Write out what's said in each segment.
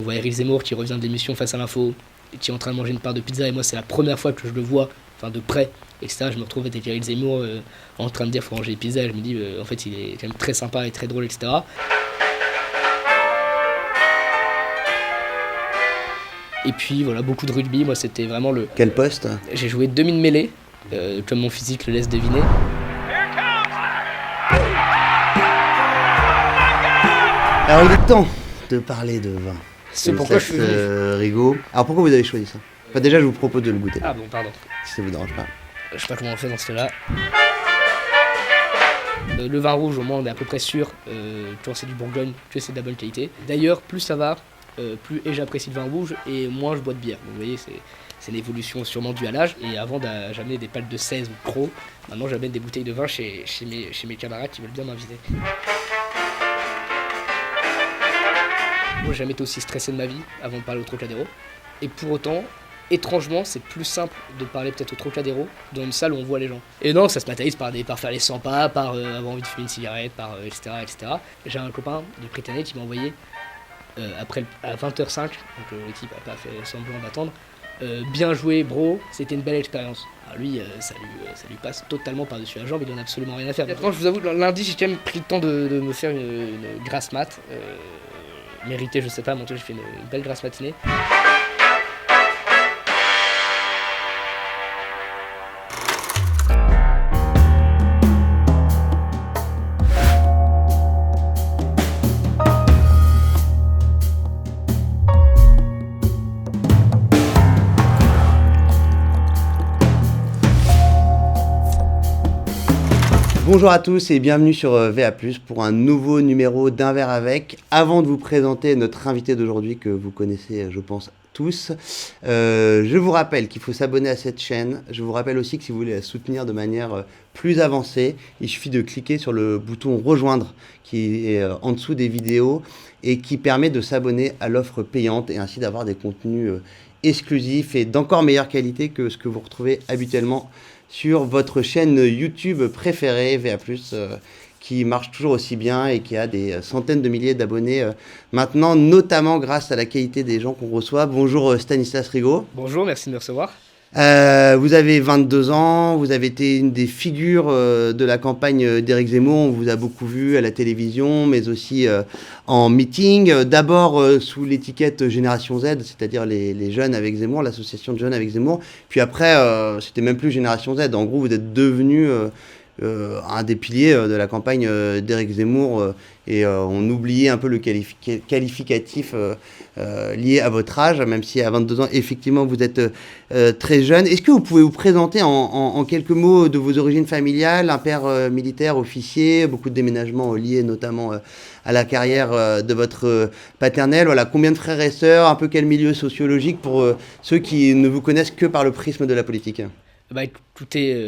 vois Éric Zemmour qui revient de l'émission Face à l'info, qui est en train de manger une part de pizza, et moi c'est la première fois que je le vois, enfin de près, etc. Je me retrouve avec Éric Zemmour en train de dire faut manger des pizzas, et je me dis en fait il est quand même très sympa et très drôle, etc. Et puis voilà, beaucoup de rugby, moi c'était vraiment le... Quel poste? J'ai joué demi-mêlée, comme mon physique le laisse deviner. Alors il est temps de parler de vin. C'est pourquoi je suis venu. Rigaud. Alors pourquoi vous avez choisi ça? Enfin, déjà je vous propose de le goûter, Ah bon, pardon. si ça vous dérange pas. Je sais pas comment on fait dans ce cas-là. Le vin rouge, au moins on est à peu près sûr, quand c'est du Bourgogne, que c'est de la bonne qualité. D'ailleurs, plus ça va, plus j'apprécie le vin rouge et moins je bois de bière. Donc, vous voyez, c'est l'évolution sûrement due à l'âge. Et avant j'amenais des palettes de 16 ou pro, maintenant j'amène des bouteilles de vin chez mes camarades qui veulent bien m'inviter. Moi, j'ai jamais été aussi stressé de ma vie avant de parler au Trocadéro. Et pour autant, étrangement, c'est plus simple de parler peut-être au Trocadéro dans une salle où on voit les gens. Et non, ça se matérialise par faire les 100 pas, par avoir envie de fumer une cigarette, par etc., etc. J'ai un copain du Britannique qui m'a envoyé à 20h05, donc l'équipe n'a pas fait semblant d'attendre. Bien joué, bro, c'était une belle expérience. Alors lui, ça lui passe totalement par-dessus la jambe, il en a absolument rien à faire. Maintenant, je vous avoue, lundi, j'ai quand même pris le temps de me faire une grasse mat. Mérité, je sais pas, mais en tout cas, j'ai fait une belle grasse matinée. Bonjour à tous et bienvenue sur VA+, pour un nouveau numéro d'Un verre avec. Avant de vous présenter notre invité d'aujourd'hui que vous connaissez, je pense, tous, je vous rappelle qu'il faut s'abonner à cette chaîne. Je vous rappelle aussi que si vous voulez la soutenir de manière plus avancée, il suffit de cliquer sur le bouton rejoindre qui est en dessous des vidéos et qui permet de s'abonner à l'offre payante et ainsi d'avoir des contenus exclusifs et d'encore meilleure qualité que ce que vous retrouvez habituellement sur votre chaîne YouTube préférée, VA+, qui marche toujours aussi bien et qui a des centaines de milliers d'abonnés maintenant, notamment grâce à la qualité des gens qu'on reçoit. Bonjour Stanislas Rigaud. Bonjour, merci de me recevoir. Vous avez 22 ans, vous avez été une des figures de la campagne d'Éric Zemmour. On vous a beaucoup vu à la télévision, mais aussi en meeting. D'abord sous l'étiquette Génération Z, c'est-à-dire les jeunes avec Zemmour, l'association de jeunes avec Zemmour. Puis après, c'était même plus Génération Z. En gros, vous êtes devenu un des piliers de la campagne d'Éric Zemmour et on oubliait un peu le qualificatif lié à votre âge, même si à 22 ans, effectivement, vous êtes très jeune. Est-ce que vous pouvez vous présenter en quelques mots de vos origines familiales, un père militaire, officier, beaucoup de déménagements liés notamment à la carrière de votre paternel, voilà, combien de frères et sœurs, un peu quel milieu sociologique pour ceux qui ne vous connaissent que par le prisme de la politique? Bah écoutez,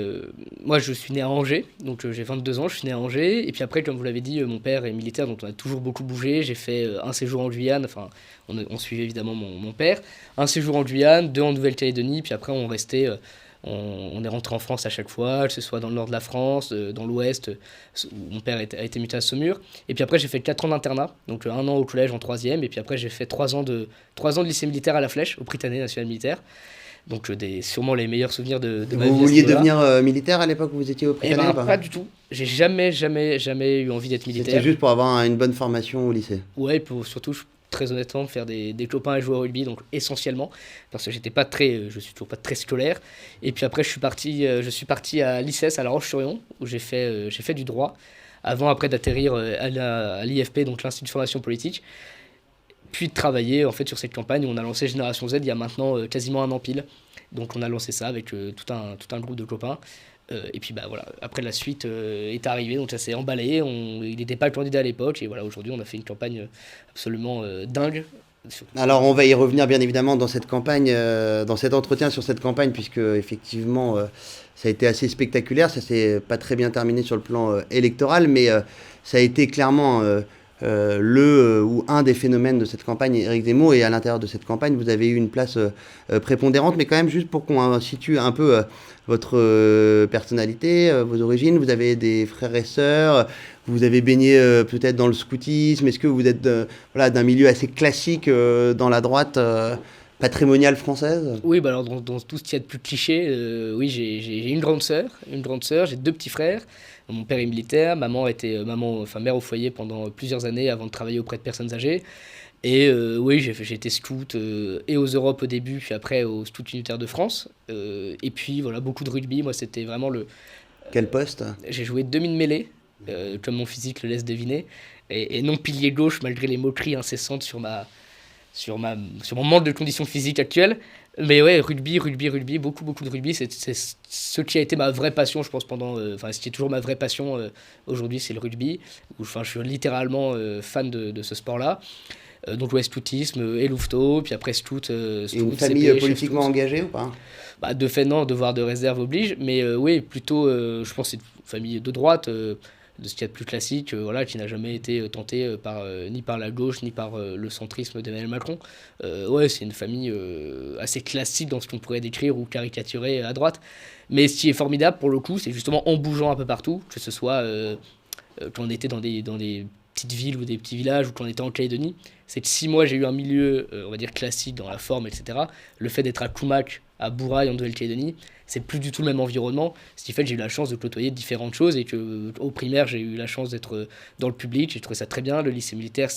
moi je suis né à Angers, donc j'ai 22 ans, je suis né à Angers, et puis après, comme vous l'avez dit, mon père est militaire, donc on a toujours beaucoup bougé. J'ai fait un séjour en Guyane, enfin on suivait évidemment mon père, un séjour en Guyane, 2 en Nouvelle-Calédonie, puis après on restait, on est rentré en France à chaque fois, que ce soit dans le nord de la France, dans l'ouest, où mon père a été muté à Saumur, et puis après j'ai fait 4 ans d'internat, donc 1 an au collège en 3e, et puis après j'ai fait 3 ans de lycée militaire à la Flèche, au Prytanée national militaire. Donc sûrement les meilleurs souvenirs de ma vie. Vous vouliez devenir militaire à l'époque où vous étiez au Prytanée? Eh ben, pas du tout. J'ai jamais eu envie d'être militaire. C'était juste pour avoir une bonne formation au lycée? Ouais, pour surtout, très honnêtement, faire des copains et jouer au rugby, donc essentiellement, parce que je suis toujours pas très scolaire. Et puis après, je suis parti à l'ICES, à La Roche-sur-Yon, où j'ai fait du droit, après d'atterrir à l'IFP, donc l'Institut de formation politique. Puis de travailler en fait sur cette campagne où on a lancé Génération Z il y a maintenant quasiment 1 an pile. Donc on a lancé ça avec tout un groupe de copains. Et puis bah voilà, après la suite est arrivée, donc ça s'est emballé. Il n'était pas le candidat à l'époque et voilà, aujourd'hui on a fait une campagne absolument dingue. Alors on va y revenir bien évidemment dans cette campagne, dans cet entretien sur cette campagne, puisque effectivement ça a été assez spectaculaire. Ça s'est pas très bien terminé sur le plan électoral, mais ça a été clairement ou un des phénomènes de cette campagne, Éric Zemmour, et à l'intérieur de cette campagne, vous avez eu une place prépondérante, mais quand même juste pour qu'on situe un peu votre personnalité, vos origines, vous avez des frères et sœurs, vous avez baigné peut-être dans le scoutisme? Est-ce que vous êtes d'un milieu assez classique dans la droite patrimoniale française? Oui, bah alors dans tout ce qu'il y a de plus cliché, oui, j'ai une grande sœur, j'ai deux petits frères. Mon père est militaire, maman était mère au foyer pendant plusieurs années avant de travailler auprès de personnes âgées. Et oui, j'ai été scout et aux Europes au début, puis après au Scout unitaire de France. Et puis voilà, beaucoup de rugby. Moi, c'était vraiment Quel poste? j'ai joué demi-mêlée, comme mon physique le laisse deviner, et non pilier gauche malgré les moqueries incessantes sur mon manque de conditions physiques actuelles. Mais ouais, rugby, beaucoup de rugby. C'est ce qui a été ma vraie passion, je pense, ce qui est toujours ma vraie passion aujourd'hui, c'est le rugby. Je suis littéralement fan de ce sport-là. Donc ouais, scoutisme et louveteau, puis après scout, Et une famille CP, politiquement engagée ou pas? Bah, de fait, non, devoir de réserve oblige, mais oui, plutôt, je pense que c'est une famille de droite, de ce qu'il y a de plus classique, voilà, qui n'a jamais été tentée ni par la gauche, ni par le centrisme d'Emmanuel Macron. Ouais, c'est une famille assez classique dans ce qu'on pourrait décrire ou caricaturer à droite. Mais ce qui est formidable, pour le coup, c'est justement en bougeant un peu partout, que ce soit quand on était dans des petites villes ou des petits villages, ou quand on était en Calédonie, c'est que si moi j'ai eu un milieu, on va dire classique dans la forme, etc., le fait d'être à Koumak, à Bourail en Nouvelle-Calédonie, c'est plus du tout le même environnement. Ce qui fait que j'ai eu la chance de côtoyer différentes choses et que au primaire j'ai eu la chance d'être dans le public, j'ai trouvé ça très bien. Le lycée militaire,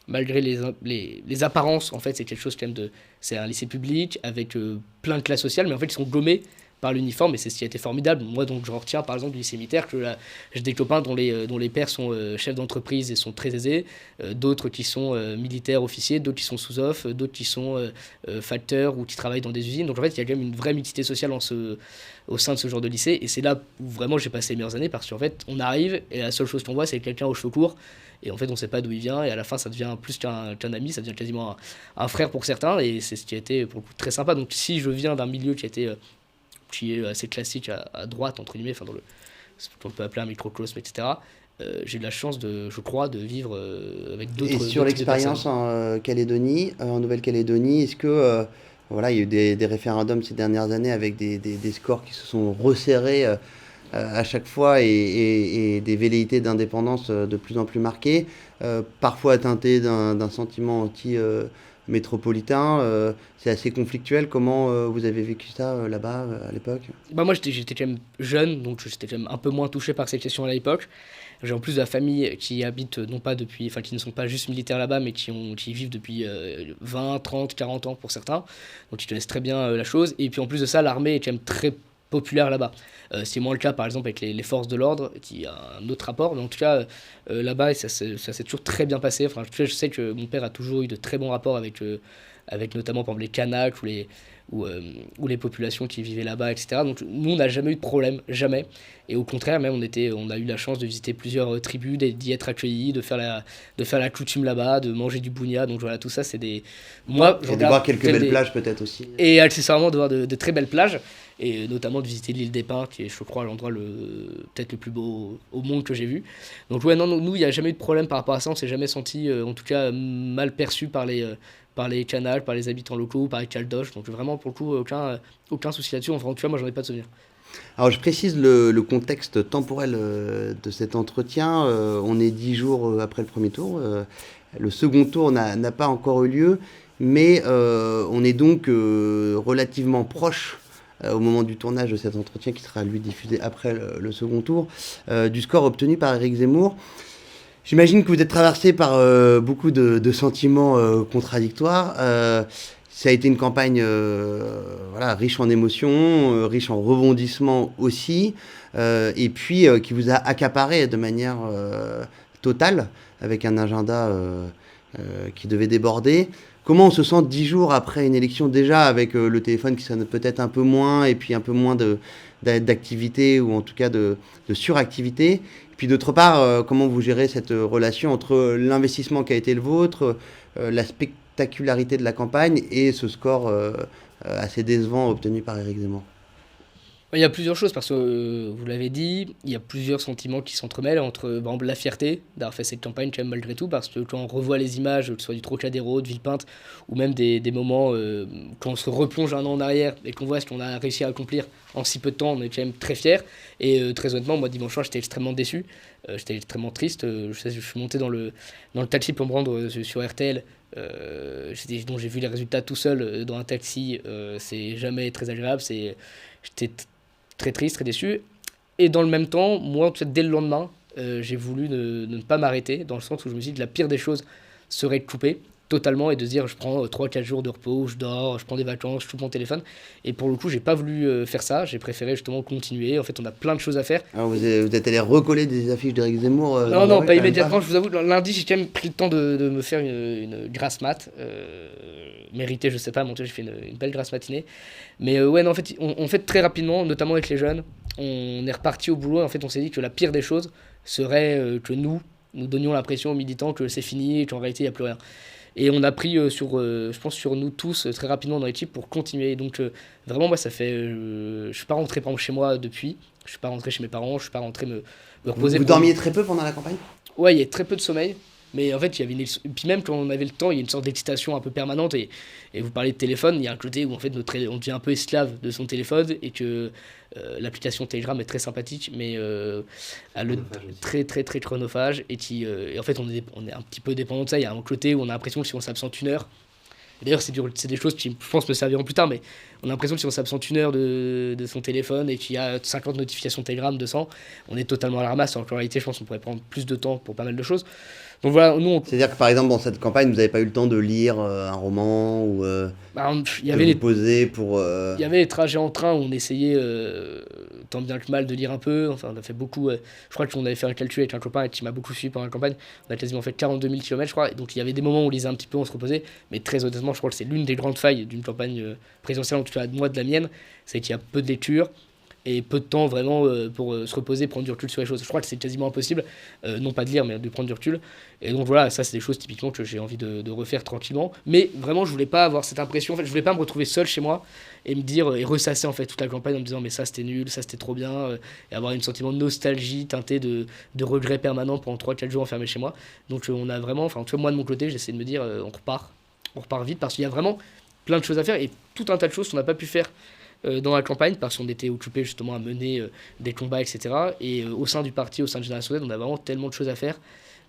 malgré les apparences, en fait, c'est quelque chose quand même c'est un lycée public avec plein de classes sociales, mais en fait ils sont gommés par l'uniforme et c'est ce qui a été formidable. Moi donc je retiens par exemple du lycée militaire que j'ai des copains dont les pères sont chefs d'entreprise et sont très aisés, d'autres qui sont militaires officiers, d'autres qui sont sous-off, d'autres qui sont facteurs ou qui travaillent dans des usines. Donc en fait il y a quand même une vraie mixité sociale au sein de ce genre de lycée et c'est là où vraiment j'ai passé les meilleures années parce qu'en fait on arrive et la seule chose qu'on voit c'est quelqu'un aux cheveux courts et en fait on sait pas d'où il vient et à la fin ça devient plus qu'un ami, ça devient quasiment un frère pour certains et c'est ce qui a été pour le coup très sympa. Donc si je viens d'un milieu qui est assez classique à droite, entre guillemets, dans ce qu'on peut appeler un microcosme, etc. J'ai eu la chance, je crois, de vivre avec d'autres. Et sur l'expérience en Calédonie, en Nouvelle-Calédonie, est-ce que il y a eu des référendums ces dernières années avec des scores qui se sont resserrés à chaque fois et des velléités d'indépendance de plus en plus marquées, parfois teinté d'un sentiment métropolitain, c'est assez conflictuel. Comment vous avez vécu ça là-bas à l'époque? Bah moi j'étais quand même jeune, donc j'étais quand même un peu moins touché par cette question à l'époque. J'ai en plus de la famille qui habite non pas depuis, enfin qui ne sont pas juste militaires là-bas, mais qui y vivent depuis 20, 30, 40 ans pour certains, donc ils connaissent très bien la chose. Et puis en plus de ça, l'armée est quand même très populaire là-bas. C'est moins le cas par exemple avec les forces de l'ordre, qui a un autre rapport, mais en tout cas là-bas ça s'est toujours très bien passé. Enfin, en tout cas, je sais que mon père a toujours eu de très bons rapports avec notamment par exemple les Kanaks ou les populations qui vivaient là-bas, etc. Donc nous on n'a jamais eu de problème, jamais. Et au contraire même on a eu la chance de visiter plusieurs tribus, d'y être accueillis, de faire la coutume là-bas, de manger du bougna. Donc voilà, tout ça c'est des... Moi, et de voir quelques belles plages peut-être aussi. Et accessoirement de voir de très belles plages. Et notamment de visiter l'île des Pins, qui est, je crois, l'endroit peut-être le plus beau au monde que j'ai vu. Donc ouais, non, nous, il n'y a jamais eu de problème par rapport à ça. On s'est jamais senti, en tout cas, mal perçu par les Kanaks, par les habitants locaux, par les Caldoches. Donc vraiment, pour le coup, aucun souci là-dessus. Enfin, en tout cas, moi, j'en ai pas de souvenir. Alors, je précise le contexte temporel de cet entretien. On est 10 jours après le premier tour. Le second tour n'a pas encore eu lieu, mais on est donc relativement proche au moment du tournage de cet entretien qui sera lui diffusé après le second tour, du score obtenu par Éric Zemmour. J'imagine que vous êtes traversé par beaucoup de sentiments contradictoires. Ça a été une campagne riche en émotions, riche en rebondissements aussi, et puis qui vous a accaparé de manière totale, avec un agenda qui devait déborder. Comment on se sent 10 jours après une élection, déjà avec le téléphone qui sonne peut-être un peu moins, et puis un peu moins d'activité, ou en tout cas de suractivité. Et puis d'autre part, comment vous gérez cette relation entre l'investissement qui a été le vôtre, la spectacularité de la campagne et ce score assez décevant obtenu par Éric Zemmour? Il y a plusieurs choses parce que, vous l'avez dit, il y a plusieurs sentiments qui s'entremêlent entre par exemple, la fierté d'avoir fait cette campagne quand même malgré tout, parce que quand on revoit les images, que ce soit du Trocadéro, de Villepinte, ou même des moments quand on se replonge un an en arrière et qu'on voit ce qu'on a réussi à accomplir en si peu de temps, on est quand même très fiers. Et très honnêtement, moi dimanche soir j'étais extrêmement déçu J'étais extrêmement triste. Je suis monté dans le taxi pour me rendre sur RTL. Donc j'ai vu les résultats tout seul dans un taxi. C'est jamais très agréable. J'étais très triste, très déçu. Et dans le même temps, moi, peut-être dès le lendemain, j'ai voulu ne pas m'arrêter, dans le sens où je me suis dit que la pire des choses serait de couper totalement et de se dire je prends 3 4 jours de repos, je dors, je prends des vacances, je coupe mon téléphone. Et pour le coup, j'ai pas voulu faire ça, j'ai préféré justement continuer. En fait, on a plein de choses à faire. Alors vous êtes allé recoller des affiches d'Éric Zemmour dans Non, la non, rue, pas quand même immédiatement, je vous avoue. Lundi, j'ai quand même pris le temps de me faire une grasse mat. Méritée, je sais pas, mon Dieu, j'ai fait une belle grasse matinée. Mais ouais, non, en fait, on fait très rapidement, notamment avec les jeunes. On est reparti au boulot et en fait, on s'est dit que la pire des choses serait que nous donnions l'impression aux militants que c'est fini et qu'en réalité, il n'y a plus rien. Et on a pris je pense, sur nous tous très rapidement dans l'équipe pour continuer. Et donc, vraiment, moi, ça fait. Je suis pas rentré par exemple, chez moi depuis. Je suis pas rentré chez mes parents. Je suis pas rentré me reposer. Vous dormiez très peu pendant la campagne? Ouais, il y a très peu de sommeil. Mais en fait, il y avait et puis même quand on avait le temps, il y a une sorte d'excitation un peu permanente. Et vous parlez de téléphone, il y a un côté où en fait on devient un peu esclave de son téléphone et que l'application Telegram est très sympathique, mais très très très chronophage et en fait on est un petit peu dépendant de ça. Il y a un côté où on a l'impression que si on s'absente 1 heure, et d'ailleurs c'est des choses qui je pense me serviront plus tard, mais on a l'impression que si on s'absente 1 heure de son téléphone et qu'il y a 50 notifications Telegram, 200, on est totalement à la ramasse. Alors qu'en réalité, je pense qu'on pourrait prendre plus de temps pour pas mal de choses. Donc voilà, nous C'est-à-dire que par exemple dans cette campagne, vous n'avez pas eu le temps de lire un roman ou il y de avait vous poser pour... il y avait les trajets en train où on essayait tant bien que mal de lire un peu. Enfin, on a fait beaucoup. Je crois qu'on avait fait un calcul avec un copain qui m'a beaucoup suivi pendant la campagne. On a quasiment fait 42 000 km, je crois. Et donc il y avait des moments où on lisait un petit peu, on se reposait. Mais très honnêtement, je crois que c'est l'une des grandes failles d'une campagne présidentielle, en tout cas moi de la mienne, c'est qu'il y a peu de lecture et peu de temps vraiment pour se reposer, prendre du recul sur les choses. Je crois que c'est quasiment impossible, non pas de lire, mais de prendre du recul. Et donc voilà, ça c'est des choses typiquement que j'ai envie de refaire tranquillement. Mais vraiment, je voulais pas avoir cette impression, en fait, je voulais pas me retrouver seul chez moi et me dire, et ressasser en fait toute la campagne en me disant, mais ça c'était nul, ça c'était trop bien, et avoir un sentiment de nostalgie teinté de regret permanent pendant 3 4 jours enfermé chez moi. Donc on a vraiment, enfin, tu vois, moi de mon côté, j'essaie de me dire, on repart vite parce qu'il y a vraiment plein de choses à faire et tout un tas de choses qu'on n'a pas pu faire dans la campagne parce qu'on était occupé justement à mener des combats, etc. Et au sein du parti, au sein de Génération Z, on a vraiment tellement de choses à faire,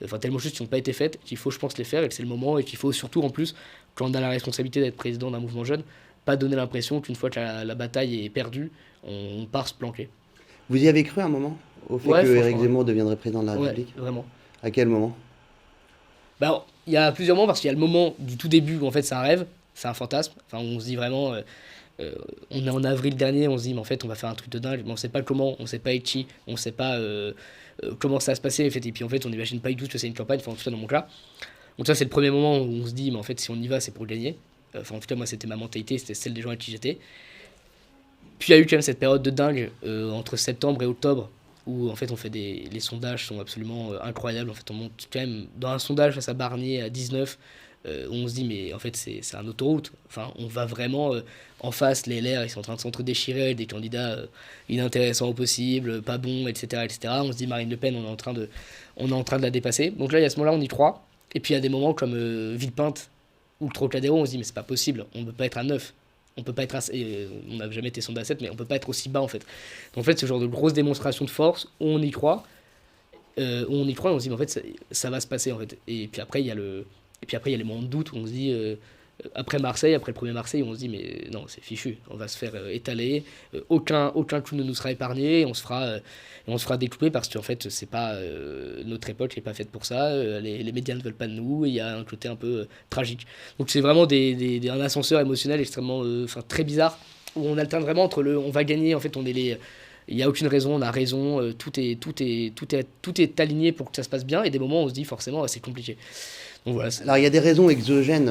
enfin tellement de choses qui n'ont pas été faites, qu'il faut, je pense, les faire et que c'est le moment et qu'il faut surtout, en plus, quand on a la responsabilité d'être président d'un mouvement jeune, pas donner l'impression qu'une fois que la bataille est perdue, on part se planquer. Vous y avez cru un moment au fait Ouais, que Éric franchement, Zemmour deviendrait président de la ouais, République? vraiment. À quel moment? Bah, il y a plusieurs moments parce qu'il y a le moment du tout début où en fait c'est un rêve, c'est un fantasme. Enfin, on se dit vraiment, on est en avril dernier, on se dit mais en fait on va faire un truc de dingue, mais on sait pas comment, on sait pas qui, on sait pas comment ça va se passer en fait. Et puis en fait on n'imagine pas du tout que c'est une campagne, enfin en tout cas dans mon cas. Donc ça c'est le premier moment où on se dit mais en fait si on y va c'est pour gagner. Enfin en tout cas moi c'était ma mentalité, c'était celle des gens avec qui j'étais. Puis il y a eu quand même cette période de dingue entre septembre et octobre où en fait on fait les sondages sont absolument incroyables. En fait on monte quand même dans un sondage face à Barnier à 19 où on se dit mais en fait c'est un autoroute. Enfin on va vraiment en face, les LR ils sont en train de s'entre-déchirer avec des candidats inintéressants au possible, pas bons, etc., etc. On se dit Marine Le Pen on est en train de la dépasser. Donc là il y a ce moment-là on y croit. Et puis il y a des moments comme Villepinte ou le Trocadéro, on se dit mais c'est pas possible, on ne peut pas être à 9. On peut pas être on n'a jamais été sondé à 7, mais on peut pas être aussi bas en fait. Donc en fait, ce genre de grosse démonstration de force, où on y croit, et on se dit mais en fait ça va se passer en fait. Et puis après il y a les moments de doute où on se dit après Marseille, après le premier Marseille, on se dit mais non c'est fichu, on va se faire étaler, aucun coup ne nous sera épargné, et on se fera découper parce qu'en fait c'est pas notre époque n'est pas faite pour ça, les médias ne veulent pas de nous, et il y a un côté un peu tragique. Donc c'est vraiment un ascenseur émotionnel extrêmement très bizarre où on alterne vraiment entre on va gagner, en fait on est il n'y a aucune raison, on a raison, tout est aligné pour que ça se passe bien, et des moments où on se dit forcément c'est compliqué. Donc voilà. Alors il y a des raisons exogènes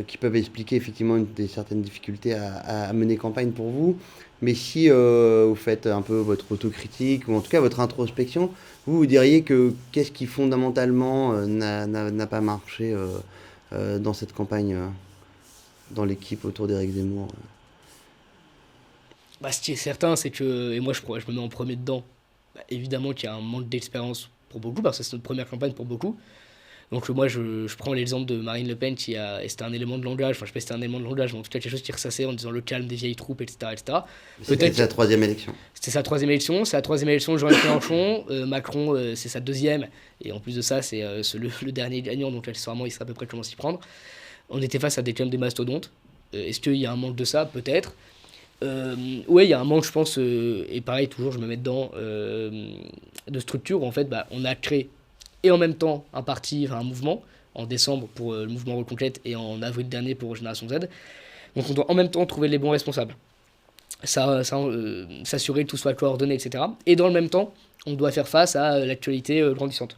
qui peuvent expliquer effectivement certaines difficultés à mener campagne pour vous. Mais si vous faites un peu votre autocritique, ou en tout cas votre introspection, vous diriez que qu'est-ce qui fondamentalement n'a pas marché dans cette campagne, dans l'équipe autour d'Éric Zemmour? Bah, ce qui est certain, c'est que, et moi je me mets en premier dedans, bah, évidemment qu'il y a un manque d'expérience pour beaucoup, parce que c'est notre première campagne pour beaucoup. Donc moi, je prends l'exemple de Marine Le Pen, et c'était un élément de langage, enfin je sais pas si c'était un élément de langage, mais en tout cas quelque chose qui ressassait en disant le calme des vieilles troupes, etc. etc. C'était sa troisième élection. C'était sa troisième élection, c'est la troisième élection de Jean-Luc Mélenchon, Macron c'est sa deuxième, et en plus de ça c'est le dernier gagnant, donc accessoirement il sait à peu près comment s'y prendre. On était face à des mastodontes, est-ce qu'il y a un manque de ça? Peut-être. Ouais, il y a un manque, je pense, et pareil, toujours, je me mets dedans, de structure où en fait, on a créé et en même temps un parti, enfin un mouvement, en décembre pour le mouvement Reconquête et en avril dernier pour Génération Z. Donc on doit en même temps trouver les bons responsables, s'assurer que tout soit coordonné, etc. Et dans le même temps, on doit faire face à l'actualité grandissante.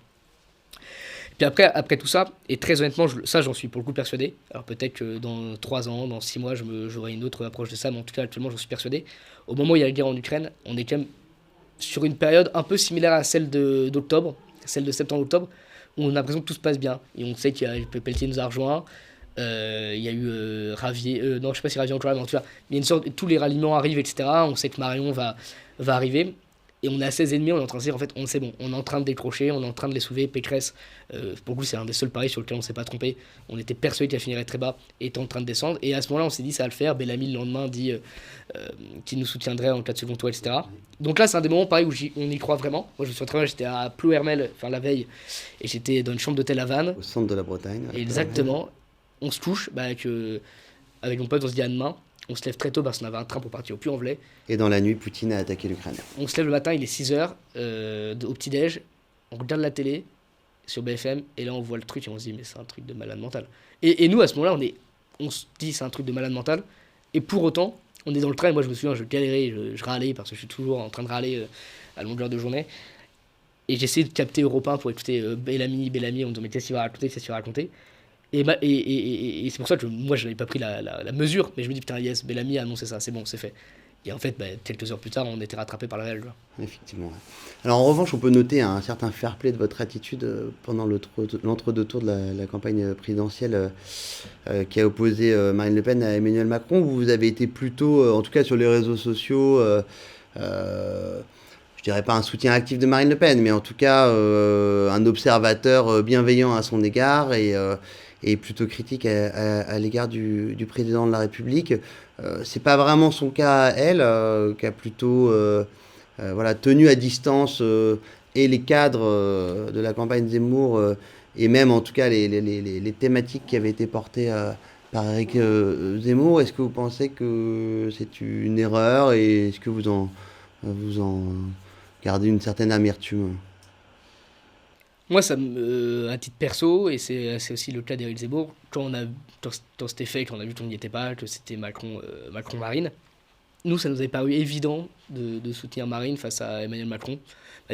Puis après tout ça, et très honnêtement, ça j'en suis pour le coup persuadé. Alors peut-être que dans 3 ans, dans 6 mois, j'aurai une autre approche de ça, mais en tout cas actuellement j'en suis persuadé. Au moment où il y a la guerre en Ukraine, on est quand même sur une période un peu similaire à celle d'octobre, celle de septembre-octobre, où on a l'impression que tout se passe bien. Et on sait qu'il y a Pelletier nous a rejoint, il y a eu Ravier, non je sais pas si Ravier encore là, mais en tout cas, il y a une sorte, tous les ralliements arrivent, etc. On sait que Marion va arriver. Et on est à 16 ennemis, on est en train de se dire, en fait, c'est bon, on est en train de décrocher, on est en train de les soulever. Pécresse, pour le coup, c'est un des seuls paris sur lequel on ne s'est pas trompé. On était persuadé qu'elle finirait très bas et était en train de descendre. Et à ce moment-là, on s'est dit, ça va le faire. Bellamy, le lendemain, dit qu'il nous soutiendrait en cas de second tour, etc. Donc là, c'est un des moments, pareil, où on y croit vraiment. Moi, je me souviens très bien, j'étais à Plouhermel, enfin la veille, et j'étais dans une chambre d'hôtel à Vannes. Au centre de la Bretagne. Exactement. On se touche, avec mon pote, on se dit à demain. On se lève très tôt parce qu'on avait un train pour partir au Puy-en-Velay. Et dans la nuit, Poutine a attaqué l'Ukraine. On se lève le matin, il est 6h, au petit-déj, on regarde la télé sur BFM, et là on voit le truc et on se dit, mais c'est un truc de malade mental. Et nous, à ce moment-là, on se dit, c'est un truc de malade mental, et pour autant, on est dans le train, et moi je me souviens, je galérais, je râlais, parce que je suis toujours en train de râler à longueur de journée, et j'essayais de capter Europe 1 pour écouter Bellamy, on me disait, mais qu'est-ce qu'il va raconter. Et c'est pour ça que moi je n'avais pas pris la mesure, mais je me dis putain yes, Bellamy a annoncé ça, c'est bon, c'est fait. Et en fait, quelques heures plus tard, on était rattrapé par le réel. Effectivement. Ouais. Alors en revanche, on peut noter un certain fair play de votre attitude pendant l'entre-deux tours de la campagne présidentielle qui a opposé Marine Le Pen à Emmanuel Macron. Vous avez été plutôt, en tout cas sur les réseaux sociaux, je dirais pas un soutien actif de Marine Le Pen, mais en tout cas un observateur bienveillant à son égard et plutôt critique à l'égard du président de la République. C'est pas vraiment son cas à elle, qui a plutôt tenu à distance et les cadres de la campagne Zemmour et même en tout cas les thématiques qui avaient été portées par Éric Zemmour. Est-ce que vous pensez que c'est une erreur et est-ce que vous en gardez une certaine amertume? Moi, à titre perso, et c'est aussi le cas d'Éric Zemmour, quand c'était fait, quand on a vu qu'on n'y était pas, que c'était Macron-Marine, nous, ça nous avait paru évident de soutenir Marine face à Emmanuel Macron,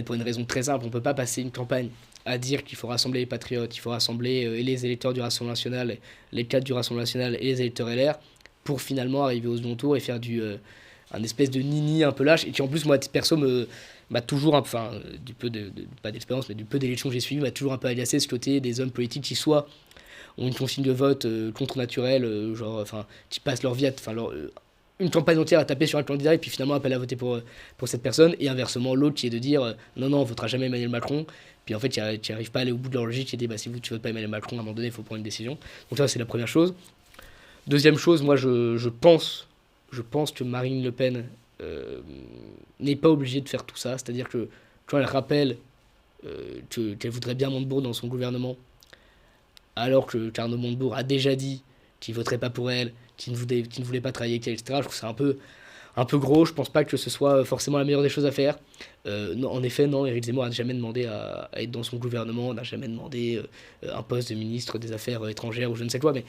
pour une raison très simple. On ne peut pas passer une campagne à dire qu'il faut rassembler les patriotes, il faut rassembler les électeurs du Rassemblement National, les cadres du Rassemblement National et les électeurs LR, pour finalement arriver au second tour et faire un espèce de nini un peu lâche, et qui en plus, moi, à titre perso, m'a toujours, du peu pas d'expérience, mais du peu d'élections que j'ai suivies, m'a toujours un peu agacé ce côté des hommes politiques qui soit ont une consigne de vote contre naturelle, qui passent leur vie une campagne entière à taper sur un candidat et puis finalement appellent à voter pour cette personne, et inversement l'autre qui est de dire non, on votera jamais Emmanuel Macron, puis en fait tu n'arrives pas à aller au bout de leur logique, qui dit si tu votes pas Emmanuel Macron, à un moment donné il faut prendre une décision. Donc ça c'est la première chose. Deuxième chose, moi je pense que Marine Le Pen n'est pas obligée de faire tout ça, c'est-à-dire que quand elle rappelle qu'elle voudrait bien Montebourg dans son gouvernement, alors que Arnaud Montebourg a déjà dit qu'il voterait pas pour elle, qu'il ne voulait pas travailler avec elle, etc. Je trouve que c'est un peu gros. Je pense pas que ce soit forcément la meilleure des choses à faire. Non, en effet, non, Éric Zemmour n'a jamais demandé à être dans son gouvernement, n'a jamais demandé un poste de ministre des Affaires étrangères ou je ne sais quoi, mais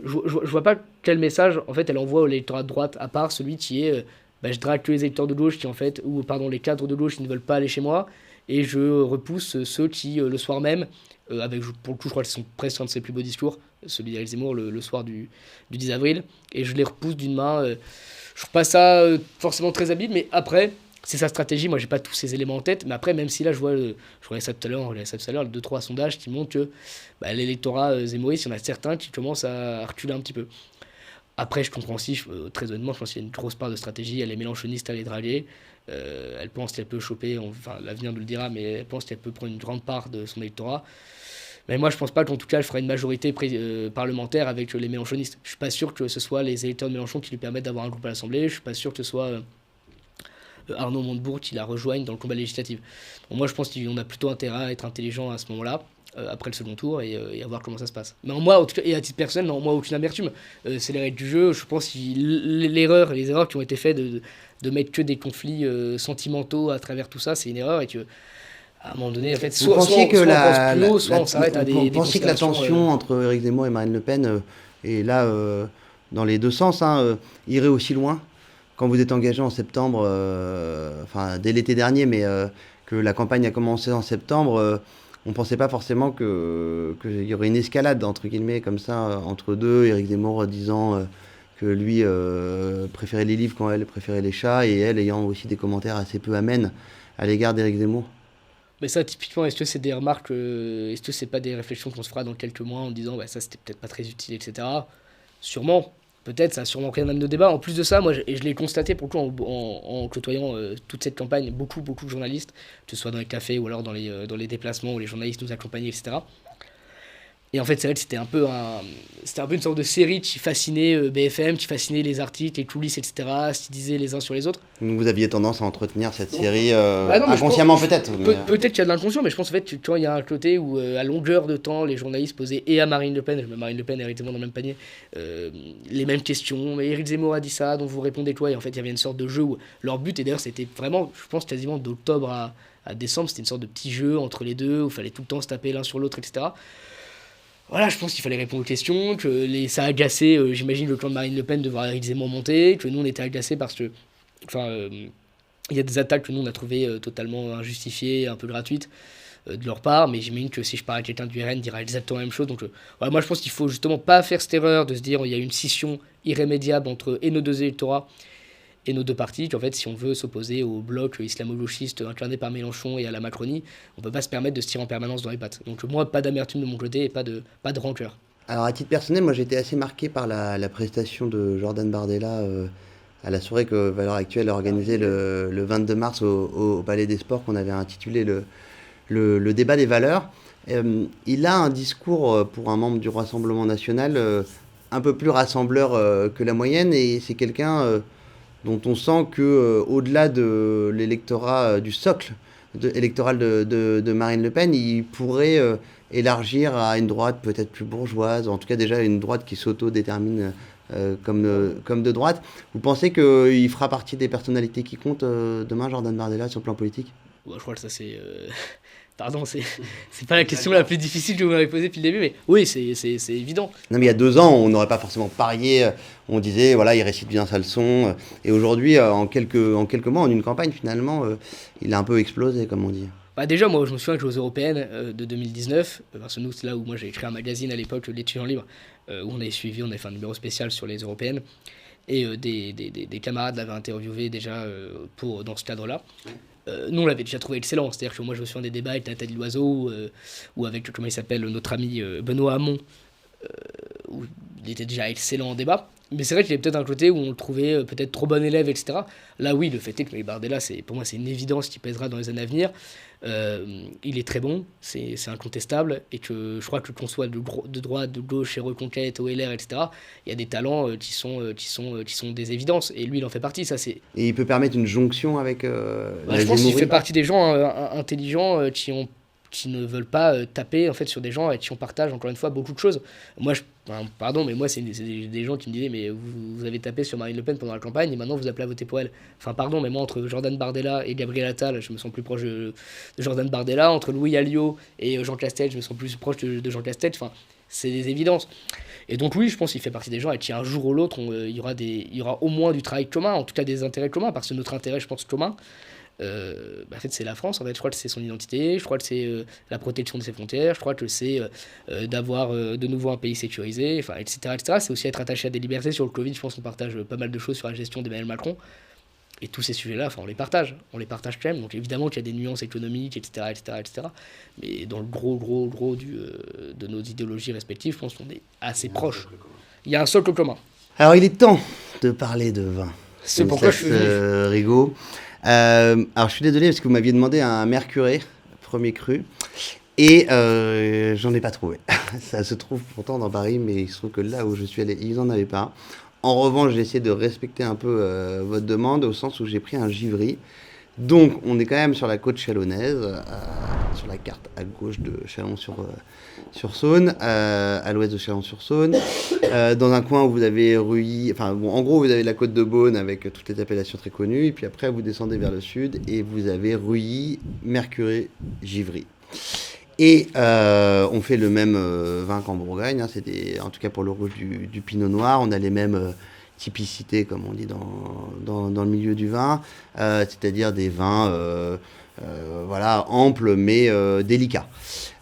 je vois pas quel message en fait elle envoie au l'électorat de droite, à part celui qui est je drague que les électeurs de gauche les cadres de gauche qui ne veulent pas aller chez moi, et je repousse ceux qui le soir même pour le coup je crois que c'est presque un de ses plus beaux discours, celui d'Éric Zemmour le soir du 10 avril, et je les repousse d'une main. Je trouve pas ça forcément très habile, mais après c'est sa stratégie. Moi j'ai pas tous ces éléments en tête, mais après, même si là je regardais ça tout à l'heure, 2-3 sondages qui montrent que l'électorat zémoriste, il y en a certains qui commencent à reculer un petit peu. Après, je comprends aussi, très honnêtement, je pense qu'il y a une grosse part de stratégie. Elle est mélanchoniste, elle est draguée. Elle pense qu'elle peut choper, l'avenir nous le dira, mais elle pense qu'elle peut prendre une grande part de son électorat. Mais moi, je pense pas qu'en tout cas, je ferai une majorité parlementaire avec les mélenchonistes. Je suis pas sûr que ce soit les électeurs de Mélenchon qui lui permettent d'avoir un groupe à l'Assemblée. Je suis pas sûr que ce soit Arnaud Montebourg qui la rejoigne dans le combat législatif. Donc moi, je pense qu'on a plutôt intérêt à être intelligent à ce moment-là, après le second tour, et à voir comment ça se passe. Mais moi, en tout cas, et à titre personnel, non, moi, aucune amertume. C'est les règles du jeu. Je pense que les erreurs qui ont été faites de mettre que des conflits sentimentaux à travers tout ça, c'est une erreur, et que à un moment donné, en fait, Vous pensiez que soit on s'arrête à des vous pensiez que la tension entre Éric Zemmour et Marine Le Pen, et là, dans les deux sens, irait aussi loin quand vous êtes engagé en septembre, dès l'été dernier, mais que la campagne a commencé en septembre, on ne pensait pas forcément qu'il y aurait une escalade, entre guillemets, comme ça, entre deux, Éric Zemmour disant que lui préférait les livres quand elle préférait les chats, et elle ayant aussi des commentaires assez peu amènes à l'égard d'Éric Zemmour. Mais ça, typiquement, est-ce que c'est des remarques, est-ce que c'est pas des réflexions qu'on se fera dans quelques mois en disant, ça c'était peut-être pas très utile, etc. Sûrement, peut-être, ça a sûrement rien même de débat. En plus de ça, moi, je l'ai constaté pour le coup en côtoyant toute cette campagne, beaucoup de journalistes, que ce soit dans les cafés ou alors dans les déplacements où les journalistes nous accompagnaient, etc. Et en fait, c'est vrai que c'était un peu une sorte de série qui fascinait BFM, qui fascinait les articles, les coulisses, etc., ce qu'ils disaient les uns sur les autres. Donc vous aviez tendance à entretenir cette série non, inconsciemment peut-être. Peut-être qu'il y a de l'inconscient, mais je pense en fait que quand il y a un côté où à longueur de temps, les journalistes posaient et à Marine Le Pen, je mets Marine Le Pen et Éric Zemmour dans le même panier, les mêmes questions, mais Éric Zemmour a dit ça, donc vous répondez quoi ? Et en fait, il y avait une sorte de jeu où leur but, et d'ailleurs c'était vraiment, je pense quasiment d'octobre à décembre, c'était une sorte de petit jeu entre les deux, où il fallait tout le temps se taper l'un sur l'autre, etc. Voilà, je pense qu'il fallait répondre aux questions, que ça a agacé, j'imagine, le clan de Marine Le Pen de voir Éric Zemmour monter, que nous on était agacés parce que, il y a des attaques que nous on a trouvées totalement injustifiées, un peu gratuites de leur part, mais j'imagine que si je parle à quelqu'un du RN, il dira exactement la même chose. Donc moi je pense qu'il faut justement pas faire cette erreur de se dire il y a une scission irrémédiable entre nos deux électorats et nos deux partis, qu'en fait si on veut s'opposer au bloc islamo-gauchiste incarné par Mélenchon et à la Macronie, on peut pas se permettre de se tirer en permanence dans les pattes. Donc moi, pas d'amertume de mon côté et pas de rancœur. Alors à titre personnel, moi j'ai été assez marqué par la prestation de Jordan Bardella à la soirée que Valeurs Actuelles a organisée le 22 mars au Palais des Sports, qu'on avait intitulé le débat des valeurs. Il a un discours pour un membre du Rassemblement national un peu plus rassembleur que la moyenne, et c'est quelqu'un dont on sent que au-delà de l'électorat du socle électoral de Marine Le Pen, il pourrait élargir à une droite peut-être plus bourgeoise, en tout cas déjà une droite qui s'auto-détermine comme de droite. Vous pensez qu'il fera partie des personnalités qui comptent demain, Jordan Bardella, sur le plan politique ? Je crois que ça c'est... Pardon, c'est pas la question la plus difficile que vous m'avez posée depuis le début, mais oui, c'est évident. Non, mais il y a 2 ans, on n'aurait pas forcément parié. On disait, voilà, il récite bien sa leçon. Et aujourd'hui, en quelques mois, en une campagne, finalement, il a un peu explosé, comme on dit. Déjà, moi, je me souviens que aux européennes de 2019, parce que nous, c'est là où moi j'ai écrit un magazine à l'époque, l'étudiant libre, où on avait fait un numéro spécial sur les européennes, et des camarades l'avaient interviewé déjà dans ce cadre-là. Nous, on l'avait déjà trouvé excellent. C'est-à-dire que moi, je me souviens des débats avec Nathalie Loiseau, ou avec, comment il s'appelle, notre ami Benoît Hamon, où il était déjà excellent en débat. Mais c'est vrai qu'il y avait peut-être un côté où on le trouvait peut-être trop bon élève, etc. Là, oui, le fait est que Bardella, pour moi, c'est une évidence qui pèsera dans les années à venir. Il est très bon, c'est incontestable, et que je crois que qu'on soit de droite, de gauche, et Reconquête, OLR, etc., il y a des talents qui sont des évidences, et lui il en fait partie. Ça, c'est... Et il peut permettre une jonction avec je pense qu'il fait partie des gens intelligents qui ne veulent pas taper en fait sur des gens avec qui on partage encore une fois beaucoup de choses. Moi, mais moi c'est des gens qui me disaient mais vous avez tapé sur Marine Le Pen pendant la campagne et maintenant vous appelez à voter pour elle. Pardon, mais moi entre Jordan Bardella et Gabriel Attal, je me sens plus proche de Jordan Bardella. Entre Louis Alliot et Jean Castex, je me sens plus proche de Jean Castex. C'est des évidences. Et donc oui, je pense qu'il fait partie des gens avec qui un jour ou l'autre il y aura au moins du travail commun, en tout cas des intérêts communs, parce que notre intérêt, je pense, commun, en fait c'est la France. En fait je crois que c'est son identité, je crois que c'est la protection de ses frontières, je crois que c'est d'avoir de nouveau un pays sécurisé, etc. C'est aussi être attaché à des libertés. Sur le Covid, je pense qu'on partage pas mal de choses sur la gestion d'Emmanuel Macron, et tous ces sujets-là, on les partage quand même. Donc évidemment qu'il y a des nuances économiques, etc. Mais dans le gros de nos idéologies respectives, je pense qu'on est assez proches. Il y a un socle commun. Alors il est temps de parler de vin. C'est pourquoi je suis venu. Rigaud. Alors je suis désolé parce que vous m'aviez demandé un Mercurey, premier cru. Et j'en ai pas trouvé. Ça se trouve pourtant dans Paris, mais il se trouve que là où je suis allé, ils n'en avaient pas. En revanche, j'ai essayé de respecter un peu votre demande, au sens où j'ai pris un givry. Donc, on est quand même sur la côte chalonnaise, sur la carte à gauche de Chalon-sur-Saône, à l'ouest de Chalon-sur-Saône. Dans un coin où vous avez Ruilly, enfin, bon, en gros, vous avez la côte de Beaune avec toutes les appellations très connues. Et puis après, vous descendez vers le sud et vous avez Ruilly, Mercurey, Givry. Et on fait le même vin qu'en Bourgogne, hein, en tout cas pour le rouge du Pinot Noir, on a les mêmes typicités, comme on dit dans le milieu du vin, c'est-à-dire des vins voilà, amples mais délicats.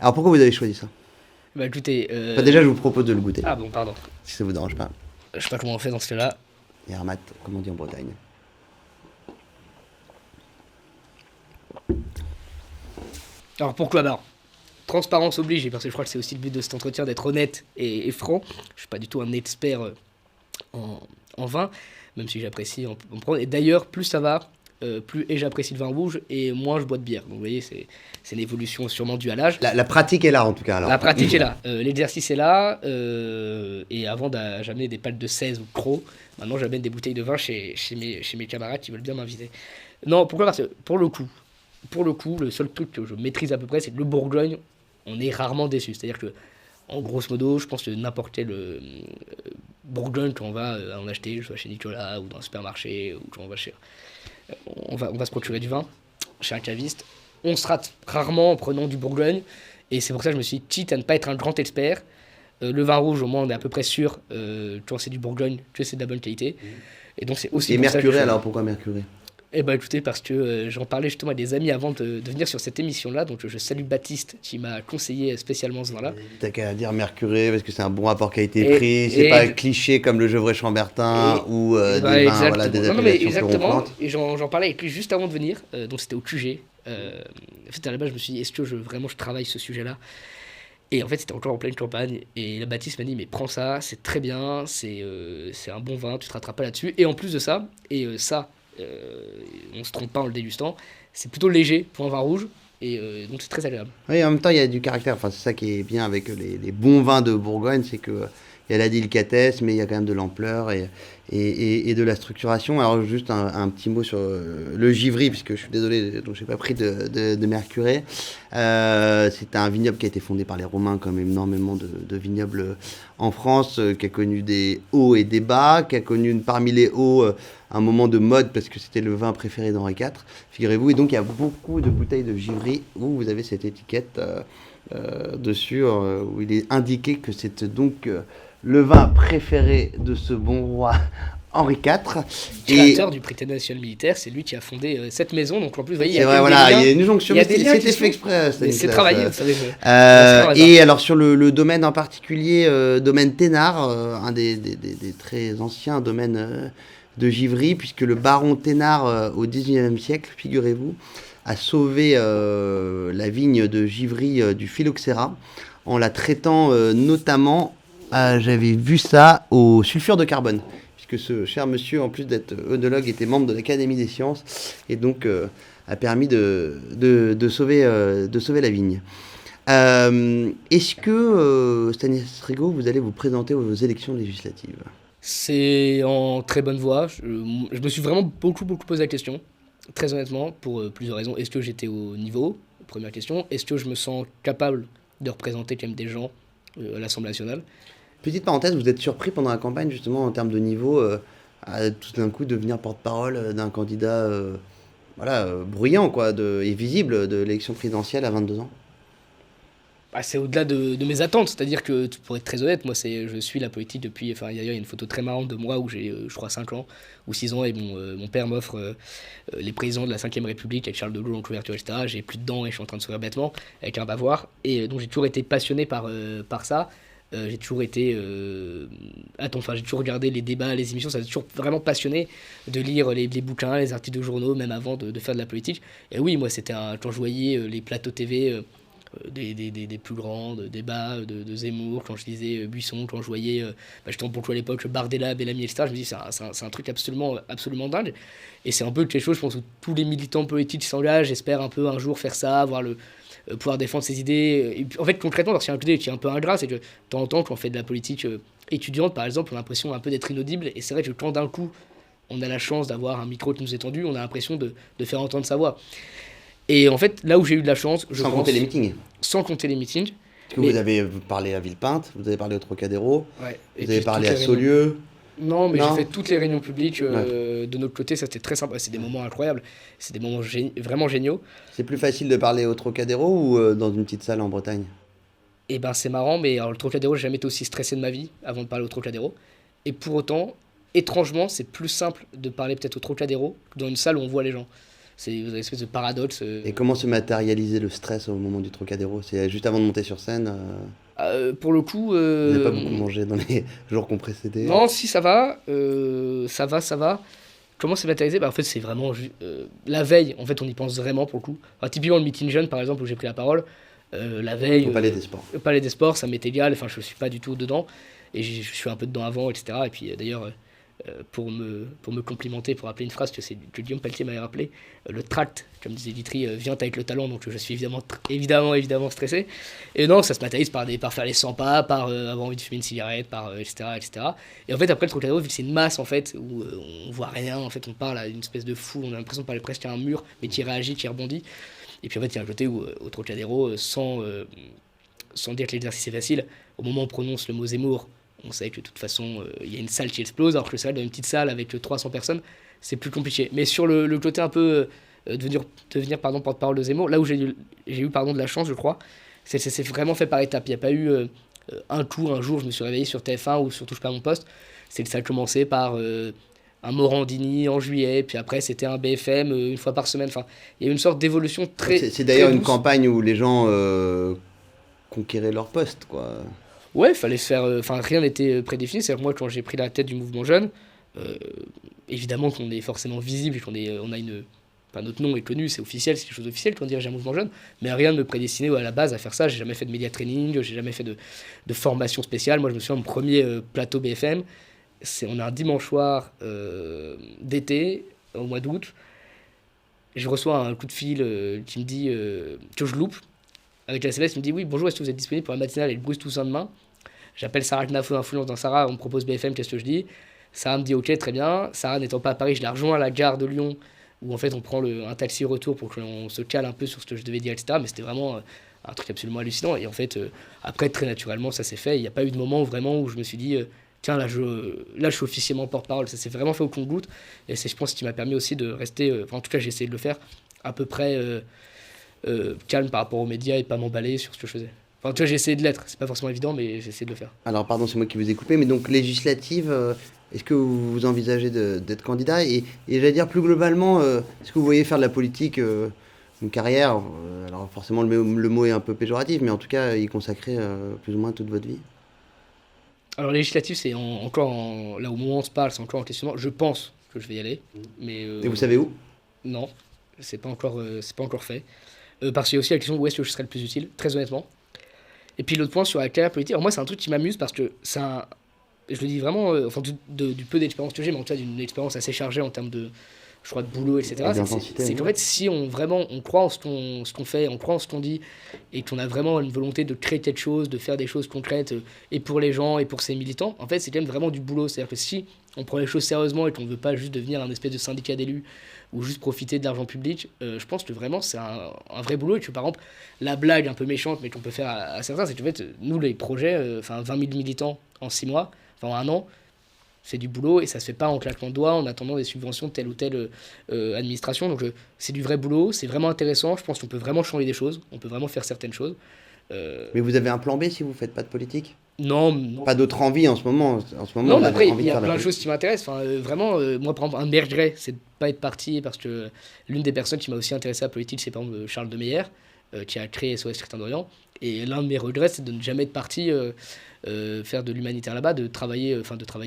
Alors pourquoi vous avez choisi ça? Bah écoutez... Enfin, déjà je vous propose de le goûter, Ah bon, pardon. si ça vous dérange pas. Je sais pas comment on fait dans ce cas-là. Et Armat, comme on dit en Bretagne. Alors pourquoi bah, transparence oblige, parce que je crois que c'est aussi le but de cet entretien, d'être honnête et franc. Je suis pas du tout un expert en vin, même si j'apprécie en prendre. Et d'ailleurs, plus ça va, plus j'apprécie le vin rouge et moins je bois de bière. Donc vous voyez, c'est une évolution sûrement due à l'âge. La pratique est là en tout cas alors. La pratique est là, l'exercice est là, et avant j'amenais des pales de 16 ou de Cros, maintenant j'amène des bouteilles de vin chez mes camarades qui veulent bien m'inviter. Non, pourquoi? Parce que pour le coup, le seul truc que je maîtrise à peu près, c'est que le Bourgogne, on est rarement déçu. C'est-à-dire que, en grosso modo, je pense que n'importe quel Bourgogne, quand on va en acheter, que ce soit chez Nicolas ou dans un supermarché, ou quand on va se procurer du vin chez un caviste, on se rate rarement en prenant du Bourgogne. Et c'est pour ça que je me suis dit, quitte à ne pas être un grand expert, le vin rouge, au moins, on est à peu près sûr, quand c'est du Bourgogne, que c'est de la bonne qualité. Et donc, c'est aussi Et pour ça que Mercurey, alors pourquoi Mercurey? Eh ben écoutez, parce que j'en parlais justement à des amis avant de venir sur cette émission-là, donc je salue Baptiste qui m'a conseillé spécialement ce vin-là. T'as qu'à dire Mercurey parce que c'est un bon rapport qualité-prix, c'est pas cliché comme le Gevrey-Chambertin ou des vins, voilà, des appellations plus ronflantes. Et j'en parlais avec lui juste avant de venir, donc c'était au QG. En fait, à la base, je me suis dit, est-ce que vraiment je travaille ce sujet-là? Et en fait, c'était encore en pleine campagne. Et la Baptiste m'a dit, mais prends ça, c'est très bien, c'est un bon vin, tu te rattrapes pas là-dessus. Et en plus de ça, on se trompe pas en le dégustant, c'est plutôt léger pour un vin rouge. Et donc c'est très agréable. Oui, en même temps, il y a du caractère. Enfin, c'est ça qui est bien avec les bons vins de Bourgogne, c'est que il y a la délicatesse, mais il y a quand même de l'ampleur et de la structuration. Alors, juste un petit mot sur le Givry, puisque je suis désolé, donc j'ai pas pris de Mercurey. C'est un vignoble qui a été fondé par les Romains, comme énormément de vignobles en France, qui a connu des hauts et des bas, qui a connu parmi les hauts un moment de mode, parce que c'était le vin préféré d'Henri IV, figurez-vous. Et donc, il y a beaucoup de bouteilles de Givry où vous avez cette étiquette dessus, où il est indiqué que c'est donc le vin préféré de ce bon roi Henri IV. Créateur du Prix national militaire, c'est lui qui a fondé cette maison. Donc en plus, vous voyez, il y a une jonction. C'était fait exprès. C'est travaillé, vous savez. Et alors sur le domaine en particulier, domaine Thénard, un des très anciens domaines de Givry, puisque le baron Thénard au XIXe siècle, figurez-vous, a sauvé la vigne de Givry du phylloxéra en la traitant notamment, j'avais vu ça, au sulfure de carbone, puisque ce cher monsieur, en plus d'être œnologue, était membre de l'Académie des sciences et donc a permis de sauver la vigne. Est-ce que, Stanislas Rigaud, vous allez vous présenter aux élections législatives? C'est en très bonne voie. Je me suis vraiment beaucoup posé la question, très honnêtement, pour plusieurs raisons. Est-ce que j'étais au niveau? Première question. Est-ce que je me sens capable de représenter quand même des gens à l'Assemblée nationale? Petite parenthèse, vous êtes surpris pendant la campagne, justement, en termes de niveau, à tout d'un coup devenir porte-parole d'un candidat bruyant et visible de l'élection présidentielle à 22 ans? C'est au-delà de mes attentes, c'est-à-dire que, pour être très honnête, moi je suis la politique depuis, enfin il y a une photo très marrante de moi où j'ai je crois 5 ans ou 6 ans et mon père m'offre les présidents de la 5ème République avec Charles de Gaulle en couverture, etc. J'ai plus de dents et je suis en train de sourire bêtement avec un bavoir, et donc j'ai toujours été passionné par ça. J'ai toujours été j'ai toujours regardé les débats, les émissions, ça m'a toujours vraiment passionné de lire les bouquins, les articles de journaux, même avant de faire de la politique. Et oui, moi c'était quand je voyais les plateaux TV des plus grands débats de Zemmour, quand je lisais Buisson, quand je voyais j'étais en Ponto à l'époque, Bardella, Bellamy, etc. Je me dis c'est un truc absolument dingue, et c'est un peu quelque chose, je pense, où tous les militants politiques s'engagent, espèrent un peu un jour faire ça, avoir pouvoir défendre ses idées. Et puis, en fait, concrètement, lorsqu'il y a un côté qui est un peu ingrat, c'est que de temps en temps, quand on fait de la politique étudiante, par exemple, on a l'impression un peu d'être inaudible. Et c'est vrai que quand d'un coup, on a la chance d'avoir un micro qui nous est tendu, on a l'impression de faire entendre sa voix. Et en fait, là où j'ai eu de la chance, je Sans pense... compter les meetings. Sans compter les meetings. Parce que Mais- vous avez parlé à Villepinte, vous avez parlé au Trocadéro, Ouais. Et vous avez puis, parlé toutes à les réunions- Saulieu. Non, mais Non. j'ai fait toutes les réunions publiques de notre côté, ça c'était très sympa. C'est des moments incroyables, c'est des moments vraiment géniaux. C'est plus facile de parler au Trocadéro ou dans une petite salle en Bretagne? Et ben c'est marrant, mais alors, le Trocadéro, j'ai jamais été aussi stressé de ma vie avant de parler au Trocadéro. Et pour autant, étrangement, c'est plus simple de parler peut-être au Trocadéro que dans une salle où on voit les gens. C'est une espèce de paradoxe. Et comment se matérialiser le stress au moment du Trocadéro? C'est juste avant de monter sur scène. Pour le coup. Vous n'avez pas beaucoup mangé dans les jours qu'on précédait? Non, si ça va, ça va. Comment c'est matérialisé? En fait, c'est vraiment la veille. En fait, on y pense vraiment pour le coup. Enfin, typiquement, le meeting jeune, par exemple, où j'ai pris la parole, la veille. Au Palais des Sports. Au Palais des Sports, ça m'est égal. Enfin, je suis pas du tout dedans. Et je suis un peu dedans avant, etc. Et puis, d'ailleurs, pour me complimenter, pour rappeler une phrase que Guillaume Pelletier m'avait rappelé, le tract, comme disait Guitry, vient avec le talent. Donc, je suis évidemment stressé. Et non, ça se matérialise par faire les 100 pas, par avoir envie de fumer une cigarette, etc., etc. Et en fait, après le Trocadéro, vu que c'est une masse, en fait, où on voit rien, en fait, on parle à une espèce de foule, on a l'impression de parler presque à un mur, mais qui réagit, qui rebondit. Et puis en fait, il y a un côté où, au Trocadéro, sans dire que l'exercice est facile, au moment où on prononce le mot Zemmour, on sait que de toute façon, il y a une salle qui explose, alors que c'est vrai, dans une petite salle avec 300 personnes, c'est plus compliqué. Mais sur le côté un peu devenir porte-parole de Zemmour, là où j'ai eu de la chance, je crois, c'est vraiment fait par étapes. Il n'y a pas eu un jour, je me suis réveillé sur TF1 ou sur Touche pas à mon poste. Ça a commencé par un Morandini en juillet, puis après c'était un BFM une fois par semaine. Enfin, il y a eu une sorte d'évolution très. C'est d'ailleurs très une douce. campagne où les gens conquéraient leur poste, quoi. Ouais, il fallait se faire. Enfin, rien n'était prédéfini. C'est-à-dire que moi, quand j'ai pris la tête du mouvement jeune, évidemment qu'on est forcément visible, on a une. Enfin, notre nom est connu, c'est officiel, c'est quelque chose d'officiel quand on dirige un mouvement jeune, mais rien ne me prédestinait à la base à faire ça. J'ai jamais fait de média training, j'ai jamais fait de formation spéciale. Moi, je me souviens, mon premier plateau BFM, on a un dimanche soir d'été, au mois d'août. Je reçois un coup de fil qui me dit que je loupe. Avec la SMS, il me dit oui, bonjour, est-ce que vous êtes disponible pour la matinale et le Bruce Toussaint demain? J'appelle Sarah Knafo, influence dans Sarah, on me propose BFM, qu'est-ce que je dis? Sarah me dit ok, très bien. Sarah n'étant pas à Paris, je la rejoins à la gare de Lyon, où en fait on prend un taxi retour pour qu'on se cale un peu sur ce que je devais dire, etc. Mais c'était vraiment un truc absolument hallucinant. Et en fait, après, très naturellement, ça s'est fait. Il n'y a pas eu de moment où je me suis dit tiens, là je suis officiellement porte-parole. Ça s'est vraiment fait au compte-gouttes. Et c'est, je pense, ce qui m'a permis aussi de rester, en tout cas, j'ai essayé de le faire à peu près calme par rapport aux médias et pas m'emballer sur ce que je faisais. Enfin, tu vois, j'ai essayé de l'être. C'est pas forcément évident, mais j'ai essayé de le faire. Alors, pardon, c'est moi qui vous ai coupé, mais donc législative, est-ce que vous envisagez d'être candidat? Et j'allais dire plus globalement, est-ce que vous voyez faire de la politique une carrière? Alors, forcément, le mot est un peu péjoratif, mais en tout cas, y consacrer plus ou moins toute votre vie. Alors, législatif, c'est là au moment où on se parle, c'est encore en questionnement. Je pense que je vais y aller, mais Et vous savez où? non, c'est pas encore fait. Parce qu'il y a aussi la question où est-ce que je serais le plus utile, très honnêtement. Et puis l'autre point sur la carrière politique, alors moi c'est un truc qui m'amuse parce que je le dis vraiment, enfin du peu d'expérience que j'ai, mais en tout cas d'une expérience assez chargée en termes de, je crois, de boulot, etc. Et d'intensité, C'est oui. qu'en fait, si on croit en ce qu'on fait, on croit en ce qu'on dit, et qu'on a vraiment une volonté de créer quelque chose, de faire des choses concrètes, et pour les gens, et pour ses militants, en fait, c'est quand même vraiment du boulot. C'est-à-dire que si on prend les choses sérieusement et qu'on ne veut pas juste devenir un espèce de syndicat d'élus, ou juste profiter de l'argent public, je pense que vraiment c'est un vrai boulot. Et que par exemple, la blague un peu méchante, mais qu'on peut faire à certains, c'est qu'en fait, nous, les projets, 20 000 militants en 6 mois, enfin en un an, c'est du boulot et ça se fait pas en claquant de doigts en attendant des subventions de telle ou telle administration. Donc c'est du vrai boulot, c'est vraiment intéressant. Je pense qu'on peut vraiment changer des choses, on peut vraiment faire certaines choses. Mais vous avez un plan B si vous faites pas de politique? Non. Pas d'autre envie en ce moment. En ce moment, Non, vous mais avez après, envie il y a faire plein de la choses qui m'intéressent. Enfin, vraiment, moi, par exemple, un de mes regrets, c'est de ne pas être parti parce que l'une des personnes qui m'a aussi intéressé à la politique, c'est par exemple Charles de Meyer, qui a créé SOS Chrétien d'Orient. Et l'un de mes regrets, c'est de ne jamais être parti faire de l'humanitaire là-bas, de travailler,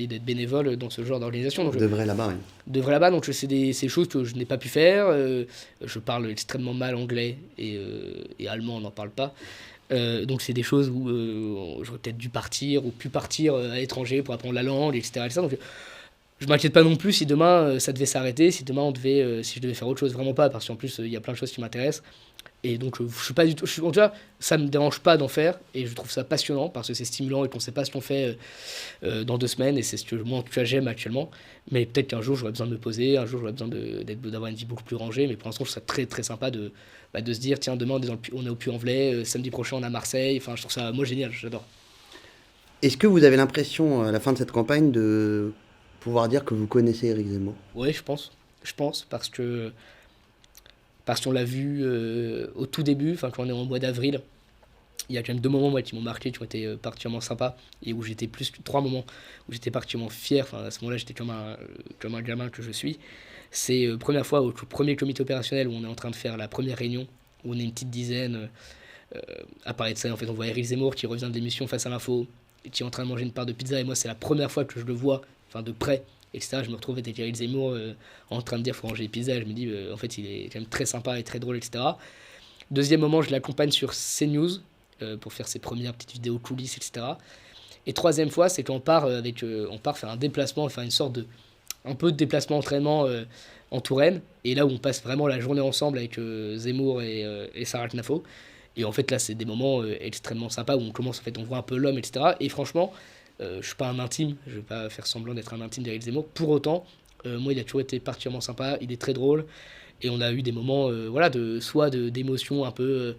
d'être bénévole dans ce genre d'organisation. Donc, de vrai là-bas, oui. de vrai là-bas, donc c'est des choses que je n'ai pas pu faire. Je parle extrêmement mal anglais et allemand, on n'en parle pas. Donc c'est des choses où j'aurais peut-être dû partir ou pu partir à l'étranger pour apprendre la langue, etc. Donc je m'inquiète pas non plus si demain ça devait s'arrêter, si demain si je devais faire autre chose, vraiment pas, parce qu'en plus il y a plein de choses qui m'intéressent. Et donc, je suis pas du tout. En tout cas, ça me dérange pas d'en faire. Et je trouve ça passionnant parce que c'est stimulant et qu'on sait pas ce qu'on fait dans 2 semaines. Et c'est ce que moi, en tout cas, j'aime actuellement. Mais peut-être qu'un jour, j'aurais besoin de me poser. Un jour, j'aurais besoin d'avoir une vie beaucoup plus rangée. Mais pour l'instant, je trouve ça très, très sympa de se dire tiens, demain, on est au Puy-en-Velay. Samedi prochain, on est à Marseille. Enfin, je trouve ça, moi, génial. J'adore. Est-ce que vous avez l'impression, à la fin de cette campagne, de pouvoir dire que vous connaissez Éric Zemmour? Oui, je pense. Je pense parce qu'on l'a vu au tout début, enfin quand on est en mois d'avril, il y a quand même 2 moments moi, qui m'ont marqué, qui ont été particulièrement sympas, et où j'étais plus que 3 moments où j'étais particulièrement fier, enfin à ce moment-là j'étais comme un gamin que je suis. C'est première fois au premier comité opérationnel où on est en train de faire la première réunion, où on est une petite dizaine à parler de ça. En fait, on voit Éric Zemmour qui revient de l'émission Face à l'info, et qui est en train de manger une part de pizza, et moi c'est la première fois que je le vois, enfin de près, etc. Je me retrouve avec Éric Zemmour en train de dire faut ranger les pizzas, et je me dis en fait il est quand même très sympa et très drôle, etc. Deuxième moment, je l'accompagne sur CNews pour faire ses premières petites vidéos coulisses, etc. Et troisième fois, c'est qu'on part on part faire un déplacement, enfin une sorte de un peu de déplacement entraînement en Touraine, et là où on passe vraiment la journée ensemble avec Zemmour et Sarah Knafo. Et en fait là c'est des moments extrêmement sympas où on commence, en fait on voit un peu l'homme, etc. Et franchement, je suis pas un intime, je vais pas faire semblant d'être un intime d'Éric Zemmour. Pour autant, moi il a toujours été particulièrement sympa, il est très drôle, et on a eu des moments voilà d'émotion un peu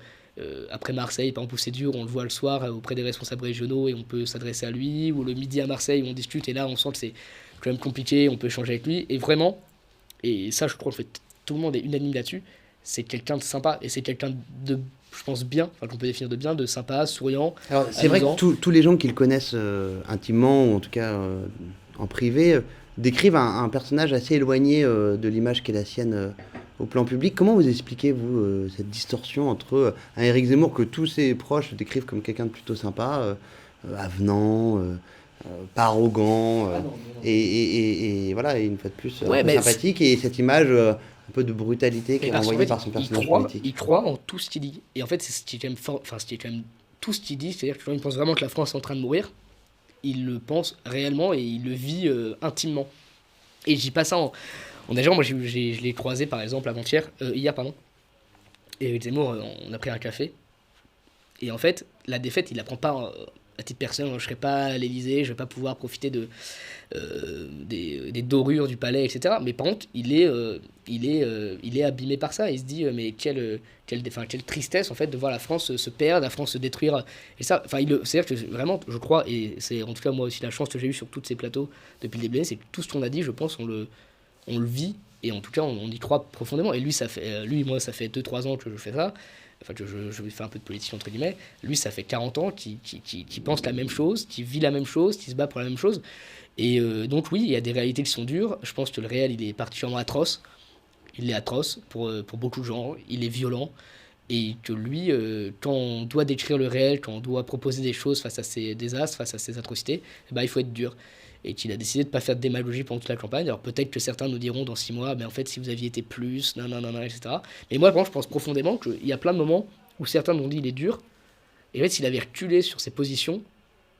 après Marseille, par exemple où c'est dur, on le voit le soir auprès des responsables régionaux et on peut s'adresser à lui, ou le midi à Marseille où on discute et là on sent que c'est quand même compliqué, on peut échanger avec lui, et vraiment, et ça je crois en fait tout le monde est unanime là-dessus, c'est quelqu'un de sympa et c'est quelqu'un de, je pense, bien, enfin qu'on peut définir de bien, de sympa, souriant, Alors, c'est vrai que amusant. tous les gens qui le connaissent intimement, ou en tout cas en privé, décrivent un personnage assez éloigné de l'image qui est la sienne au plan public. Comment vous expliquez, vous, cette distorsion entre un Éric Zemmour que tous ses proches décrivent comme quelqu'un de plutôt sympa, avenant, pas arrogant, Ah non, non, non. et voilà, et une fois de plus, un Ouais, peu mais sympathique, et cette image un peu de brutalité qui mais est parce qu'en renvoyée fait, par son il personnage croit, politique. il croit en tout ce qu'il dit. Et en fait, c'est ce qui est quand même fort, enfin, ce qui est quand même tout ce qu'il dit, c'est-à-dire que quand il pense vraiment que la France est en train de mourir, il le pense réellement et il le vit intimement. Et je dis pas ça en agent, moi je l'ai croisé par exemple hier, pardon, et avec Zemmour, on a pris un café, et en fait, la défaite, il la prend pas à titre personnel. Je serai pas à l'Elysée, je vais pas pouvoir profiter des dorures du palais, etc. Mais par contre, il est abîmé par ça. Il se dit, mais quelle tristesse en fait de voir la France se perdre, la France se détruire. Et ça, enfin, c'est-à-dire que vraiment, je crois, et c'est en tout cas moi aussi la chance que j'ai eue sur tous ces plateaux depuis le début, c'est que tout ce qu'on a dit, je pense, on le vit. Et en tout cas, on y croit profondément. Et lui, moi, ça fait 2 3 ans que je fais ça, enfin que je fais un peu de politique entre guillemets. Lui, ça fait 40 ans qu'il pense la même chose, qu'il vit la même chose, qu'il se bat pour la même chose. Et donc oui, il y a des réalités qui sont dures. Je pense que le réel, il est particulièrement atroce. Il est atroce pour beaucoup de gens. Il est violent. Et que lui, quand on doit décrire le réel, quand on doit proposer des choses face à ces désastres, face à ces atrocités, eh ben, il faut être dur. Et qu'il a décidé de ne pas faire de démagogie pendant toute la campagne. Alors peut-être que certains nous diront dans 6 mois, mais en fait, si vous aviez été plus, non, non, non, non, etc. Mais moi, je pense profondément qu'il y a plein de moments où certains m'ont dit il est dur. Et en fait, s'il avait reculé sur ses positions,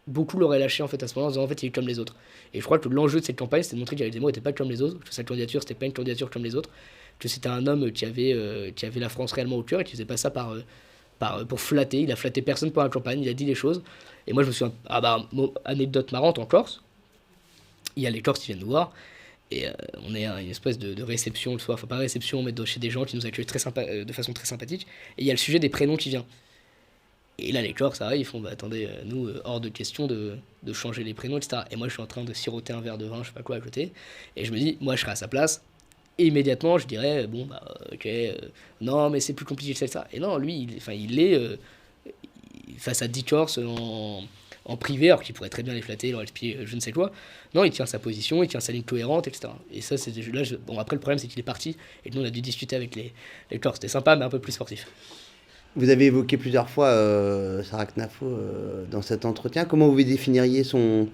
beaucoup l'auraient lâché en fait à ce moment en disant en fait il est comme les autres. Et je crois que l'enjeu de cette campagne c'était de montrer qu'Éric Zemmour n'était pas comme les autres, que sa candidature c'était pas une candidature comme les autres, que c'était un homme qui avait la France réellement au cœur et qui faisait pas ça pour flatter. Il a flatté personne pendant la campagne, il a dit les choses. Et moi je me souviens, anecdote marrante en Corse, il y a les Corses qui viennent nous voir. Et on est à une espèce de réception le soir, enfin pas réception, mais chez des gens qui nous accueillent de façon très sympathique. Et il y a le sujet des prénoms qui vient. Et là, les Corses arrivent, ils font bah attendez, nous, hors de question de changer les prénoms, etc. Et moi, je suis en train de siroter un verre de vin, je sais pas quoi, à côté. Et je me dis, moi, je serais à sa place. Et immédiatement, je dirais, bon, bah, ok, non, mais c'est plus compliqué que ça. Et non, lui, il est face à 10 Corses en privé, alors qu'il pourrait très bien les flatter, leur expliquer je ne sais quoi. Non, il tient sa position, il tient sa ligne cohérente, etc. Et ça, c'est là, bon, après, le problème, c'est qu'il est parti. Et nous, on a dû discuter avec les Corses. C'était sympa, mais un peu plus sportif. Vous avez évoqué plusieurs fois Sarah Knafo dans cet entretien. Comment vous définiriez son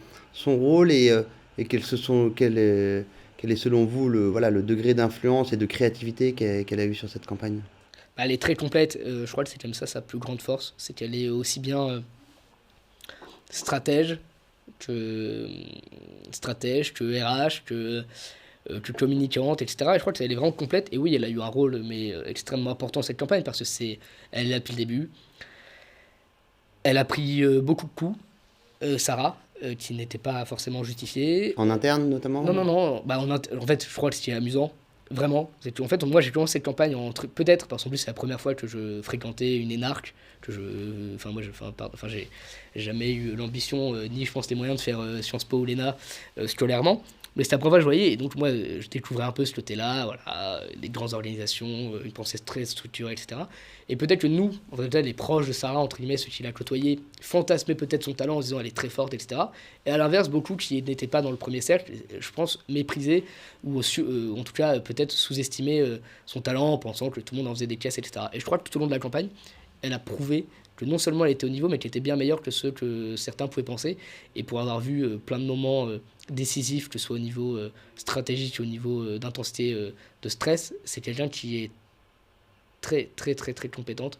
rôle et quel est selon vous le degré d'influence et de créativité qu'elle a eu sur cette campagne? Bah, elle est très complète. Je crois que c'est comme ça sa plus grande force. C'est qu'elle est aussi bien stratège que, stratège que RH, que que communicante, etc. Et je crois qu'elle est vraiment complète. Et oui, elle a eu un rôle extrêmement important dans cette campagne parce que elle est là depuis le début. Elle a pris beaucoup de coups, Sarah, qui n'était pas forcément justifiés. En interne notamment? Non. Bah, en fait, je crois que ce qui est amusant, vraiment, c'est qu'en fait, moi j'ai commencé cette campagne peut-être parce qu'en plus c'est la première fois que je fréquentais une énarque, j'ai jamais eu l'ambition ni je pense les moyens de faire Sciences Po ou l'ENA scolairement. Mais c'était la première fois que je voyais, et donc moi je découvrais un peu ce côté-là, voilà, des grandes organisations, une pensée très structurée, etc. Et peut-être que nous, en fait, les proches de Sarah, entre guillemets, ceux qui l'a côtoyé, fantasmaient peut-être son talent en se disant elle est très forte, etc. Et à l'inverse, beaucoup qui n'étaient pas dans le premier cercle, je pense, méprisaient, ou en tout cas peut-être sous-estimaient son talent en pensant que tout le monde en faisait des caisses, etc. Et je crois que tout au long de la campagne, elle a prouvé que non seulement elle était au niveau, mais qu'elle était bien meilleure que ceux que certains pouvaient penser. Et pour avoir vu plein de moments décisifs, que ce soit au niveau stratégique, au niveau d'intensité de stress, c'est quelqu'un qui est très, très, très, très compétente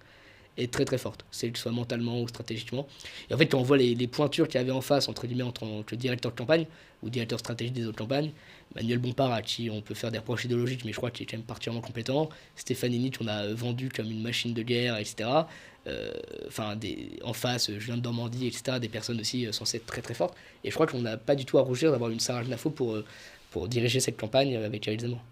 et très, très forte, c'est que ce soit mentalement ou stratégiquement. Et en fait, quand on voit les pointures qu'il y avait en face, entre guillemets, en tant que directeur de campagne ou directeur stratégique des autres campagnes, Manuel Bompard, à qui on peut faire des reproches idéologiques, mais je crois qu'il est quand même particulièrement compétent. Stéphanie qu'on a vendu comme une machine de guerre, etc. En face, Julien de Normandie, etc. Des personnes aussi censées être très très fortes. Et je crois qu'on n'a pas du tout à rougir d'avoir une Sarah Genafo pour diriger cette campagne avec Éric Zemmour.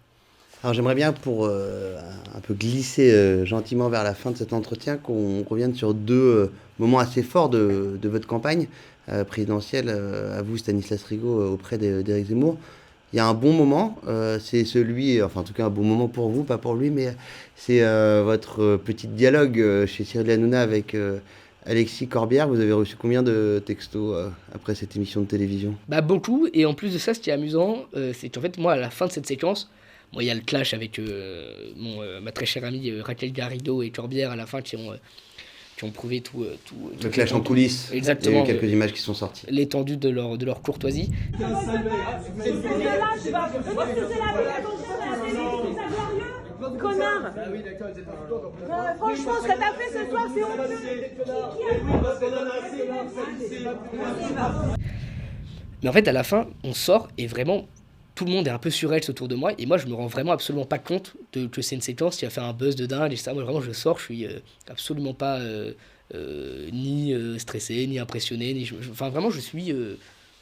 Alors j'aimerais bien, pour un peu glisser gentiment vers la fin de cet entretien, qu'on revienne sur deux moments assez forts de votre campagne présidentielle, à vous Stanislas Rigaud, auprès d'Éric Zemmour. Il y a un bon moment, c'est celui, enfin en tout cas un bon moment pour vous, pas pour lui, mais c'est votre petit dialogue chez Cyril Hanouna avec Alexis Corbière. Vous avez reçu combien de textos après cette émission de télévision? Bah beaucoup, et en plus de ça, ce qui est amusant, c'est qu'en fait moi à la fin de cette séquence, bon, il y a le clash avec ma très chère amie Raquel Garrido et Corbière à la fin qui ont prouvé tout le clash en coulisses. Exactement. Il y a eu quelques images qui sont sorties. L'étendue de leur courtoisie. Connard. Franchement, ce que t'as fait ce soir, c'est honteux. Mais en fait, à la fin, on sort et vraiment, tout le monde est un peu surex autour de moi. Et moi, je me rends vraiment absolument pas compte que c'est une séquence qui a fait un buzz de dingue. Et ça, moi, vraiment, je sors, je suis absolument pas ni stressé, ni impressionné. Enfin, vraiment, je suis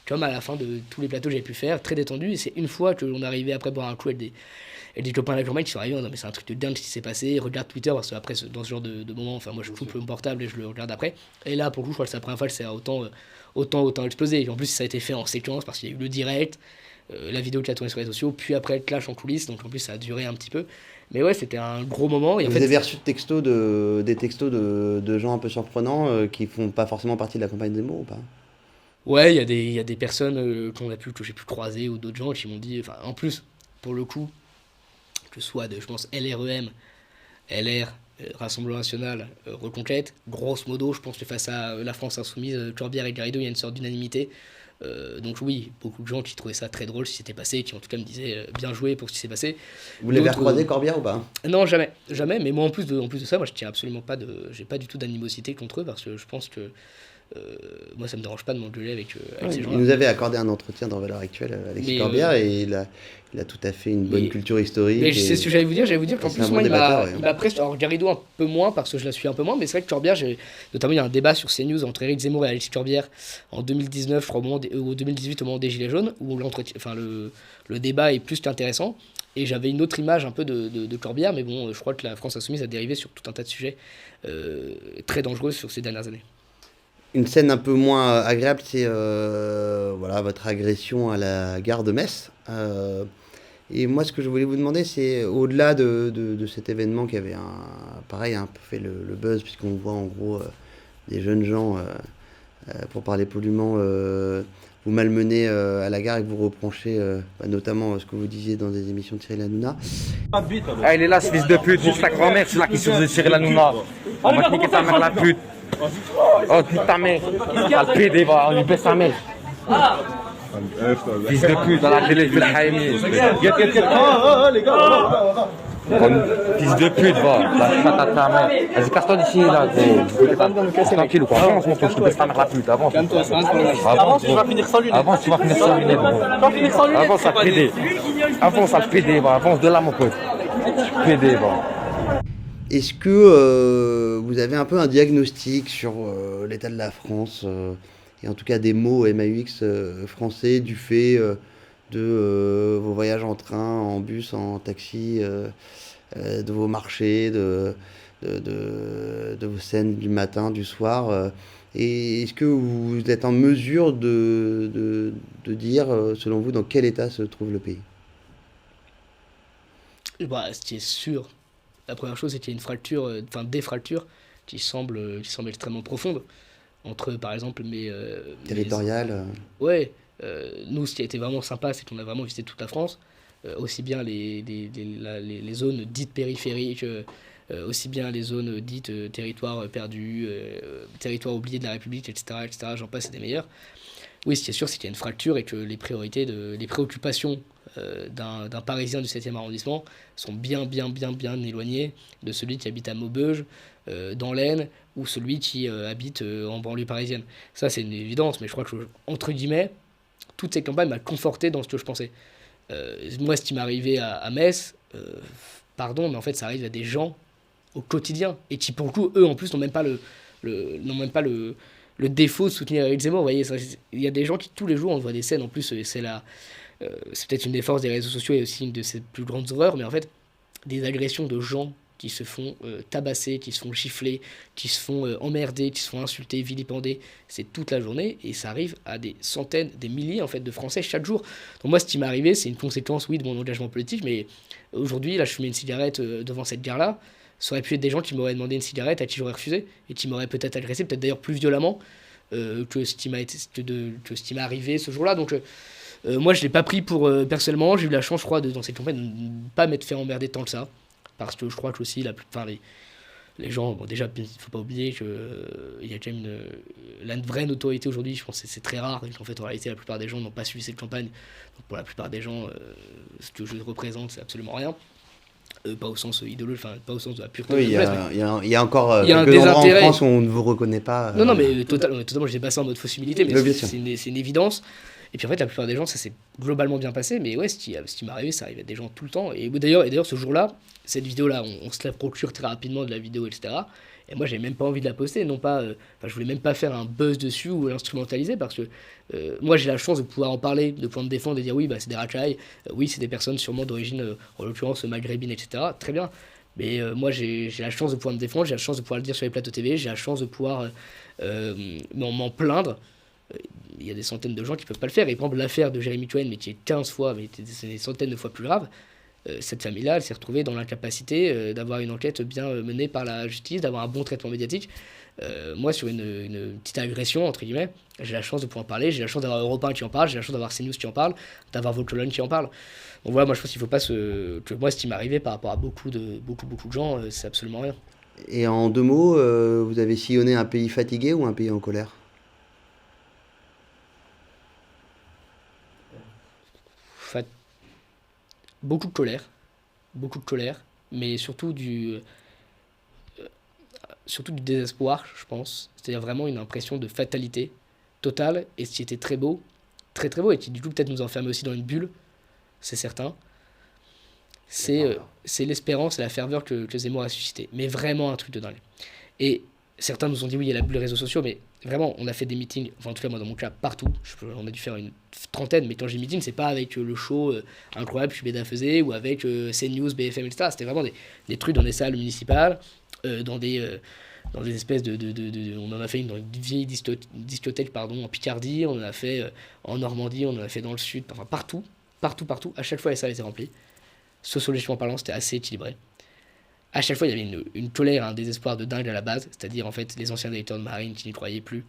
comme à la fin de tous les plateaux que j'avais pu faire, très détendu. Et c'est une fois que l'on est arrivé après boire un coup avec des copains de la campagne qui sont arrivés, non mais c'est un truc de dingue ce qui s'est passé, regarde Twitter, parce que après dans ce genre de moment, enfin moi je coupe mon portable et je le regarde après, et là pour le coup je crois que c'est la première fois que ça a autant explosé, et en plus ça a été fait en séquence parce qu'il y a eu le direct, la vidéo qui a tourné sur les réseaux sociaux, puis après le clash en coulisses, donc en plus ça a duré un petit peu, mais ouais c'était un gros moment. Et vous avez reçu des textos de gens un peu surprenants qui font pas forcément partie de la campagne Zemmour ou pas? Ouais, il y a des personnes que j'ai pu croiser ou d'autres gens qui m'ont dit, enfin en plus pour le coup, que ce soit je pense, LREM, LR, Rassemblement National, Reconquête, grosso modo, je pense que face à la France Insoumise, Corbière et Garrido, il y a une sorte d'unanimité. Donc oui, beaucoup de gens qui trouvaient ça très drôle ce qui s'était passé, qui en tout cas me disaient bien joué pour ce qui s'est passé. Vous l'avez recroisé Corbière ou pas? Non, jamais, mais moi en plus de ça, moi je tiens absolument pas j'ai pas du tout d'animosité contre eux parce que je pense que moi ça me dérange pas de m'engueuler avec ces gens-là. Il nous avait accordé un entretien dans Valeurs Actuelles, Alexis Corbière, et il a tout à fait une bonne culture historique. Mais c'est ce que j'allais vous dire qu'en plus moi il m'a presque, alors Garrido un peu moins parce que je la suis un peu moins, mais c'est vrai que Corbière, notamment il y a un débat sur CNews entre Éric Zemmour et Alexis Corbière en 2019, je crois, ou 2018 au moment des Gilets jaunes, où le débat est plus qu'intéressant. Et j'avais une autre image un peu de Corbière, mais bon, je crois que la France Insoumise a dérivé sur tout un tas de sujets très dangereux sur ces dernières années. Une scène un peu moins agréable, c'est votre agression à la gare de Metz. Et moi, ce que je voulais vous demander, c'est au-delà de cet événement qui avait un peu fait le buzz, puisqu'on voit en gros des jeunes gens, pour parler poliment, vous malmenez à la gare et vous reprochez notamment ce que vous disiez dans des émissions de Cyril Hanouna. Ah, il est là, ce fils de pute, c'est ta grand-mère, c'est là qui surveille Cyril Hanouna. On va te niquer ta mère, la pute. Oh, putain ta mère. Ah, le PD, on lui baisse sa mère. Fils de pute, dans la télé, je vais le haïmer. Oh, les gars, Fils de pute, va. La patate ta mère. Vas-y, casse-toi d'ici, là, gros. Tranquille ou quoi? Avance, mon pote, je te baisse ta mère la pute. Avance. Avance, tu vas finir sans lunettes. Avance, tu vas finir sans lunettes, gros. Avance, sale pédé. Avance, sale pédé, va. Avance de là, mon pote. Pédé, va. Est-ce que vous avez un peu un diagnostic sur l'état de la France et en tout cas des mots MAUX français du fait de vos voyages en train, en bus, en taxi, de vos marchés, de vos scènes du matin, du soir et est-ce que vous êtes en mesure de dire, selon vous, dans quel état se trouve le pays? Bah, ce qui est sûr, la première chose, c'est qu'il y a une fracture, enfin des fractures, qui semblent extrêmement profondes entre, par exemple, Territorial Ouais, nous, ce qui a été vraiment sympa, c'est qu'on a vraiment visité toute la France, aussi bien les zones dites périphériques, aussi bien les zones dites territoires perdus, territoires oubliés de la République, etc., etc., j'en passe, c'est des meilleurs. Oui, ce qui est sûr, c'est qu'il y a une fracture et que les préoccupations d'un Parisien du 7e arrondissement sont bien éloignées de celui qui habite à Maubeuge, dans l'Aisne, ou celui qui habite en banlieue parisienne. Ça, c'est une évidence, mais je crois que, entre guillemets, toute cette campagne m'a conforté dans ce que je pensais. Moi, ce qui m'est arrivé à Metz, pardon, mais en fait, ça arrive à des gens au quotidien, et qui, pour le coup, eux, en plus, n'ont même pas le défaut de soutenir Éric Zemmour. Vous voyez, il y a des gens qui, tous les jours, on voit des scènes, en plus, c'est peut-être une des forces des réseaux sociaux et aussi une de ses plus grandes horreurs, mais en fait, des agressions de gens qui se font tabasser, qui se font gifler, qui se font emmerder, qui se font insulter, vilipender, c'est toute la journée, et ça arrive à des centaines, des milliers en fait de Français chaque jour. Donc moi, ce qui m'est arrivé, c'est une conséquence, oui, de mon engagement politique, mais aujourd'hui, là, je fumais une cigarette devant cette gare-là, ça aurait pu être des gens qui m'auraient demandé une cigarette, à qui j'aurais refusé, et qui m'auraient peut-être agressé, peut-être d'ailleurs plus violemment que ce qui m'est arrivé ce jour-là. Donc moi, je l'ai pas pris pour personnellement, j'ai eu la chance, je crois, dans cette campagne, de ne pas m'être fait emmerder tant que ça. Parce que je crois que aussi, les gens, bon, déjà, il ne faut pas oublier qu'il y a quand même la vraie notoriété aujourd'hui, je pense que c'est très rare, et qu'en fait, en réalité, la plupart des gens n'ont pas suivi cette campagne. Donc, pour la plupart des gens, ce que je représente, c'est absolument rien. Pas au sens idéologique, enfin, pas au sens de la pureté. Oui, il y a encore il y a un quelques endroits en désintérêt. France où on ne vous reconnaît pas. Non, mais totalement, je dis pas ça en mode fausse humilité, mais Oui, bien sûr. c'est une évidence. Et puis en fait, la plupart des gens, ça s'est globalement bien passé, mais ouais, ce qui m'est arrivé, ça arrivait à des gens tout le temps. Et d'ailleurs, ce jour-là, cette vidéo-là, on se la procure très rapidement de la vidéo, etc. Et moi, j'avais même pas envie de la poster, non pas, je voulais même pas faire un buzz dessus ou l'instrumentaliser, parce que moi, j'ai la chance de pouvoir en parler, de pouvoir me défendre, et dire oui, bah, c'est des racailles, oui, c'est des personnes sûrement d'origine, en l'occurrence, maghrébine, etc. Très bien. Mais moi, j'ai la chance de pouvoir me défendre, j'ai la chance de pouvoir le dire sur les plateaux TV, j'ai la chance de pouvoir m'en plaindre. Il y a des centaines de gens qui peuvent pas le faire. Et par exemple, l'affaire de Jérémy Cohen, mais qui est 15 fois, mais c'est des centaines de fois plus grave, cette famille-là, elle s'est retrouvée dans l'incapacité d'avoir une enquête bien menée par la justice, d'avoir un bon traitement médiatique. Moi, sur une petite agression, entre guillemets, j'ai la chance de pouvoir en parler, j'ai la chance d'avoir Europe 1 qui en parle, j'ai la chance d'avoir CNews qui en parle, d'avoir vos colonnes qui en parlent. Donc voilà, moi je pense qu'il faut pas que moi, ce qui m'est arrivé par rapport à beaucoup de gens, c'est absolument rien. Et en 2 mots, vous avez sillonné un pays fatigué ou un pays en colère? Beaucoup de colère, mais surtout du désespoir, je pense. C'est-à-dire vraiment une impression de fatalité totale, et ce qui était très beau, très très beau, et qui du coup peut-être nous enfermait aussi dans une bulle, c'est certain, c'est l'espérance et la ferveur que Zemmour a suscité. Mais vraiment un truc de dingue. Et certains nous ont dit oui, il y a la bulle réseaux sociaux, mais vraiment, on a fait des meetings, enfin en tout cas moi dans mon cas, partout. On a dû faire une trentaine, mais quand j'ai meeting, c'est pas avec le show incroyable que Beda faisait, ou avec CNews, BFM, etc. C'était vraiment des trucs dans des salles municipales, dans des espèces on en a fait une dans une vieille discothèque en Picardie, on en a fait en Normandie, on en a fait dans le sud, enfin partout, à chaque fois les salles étaient remplies. Sociologiquement parlant, c'était assez équilibré. À chaque fois, il y avait une colère, un désespoir de dingue à la base, c'est-à-dire en fait les anciens électeurs de Marine qui n'y croyaient plus,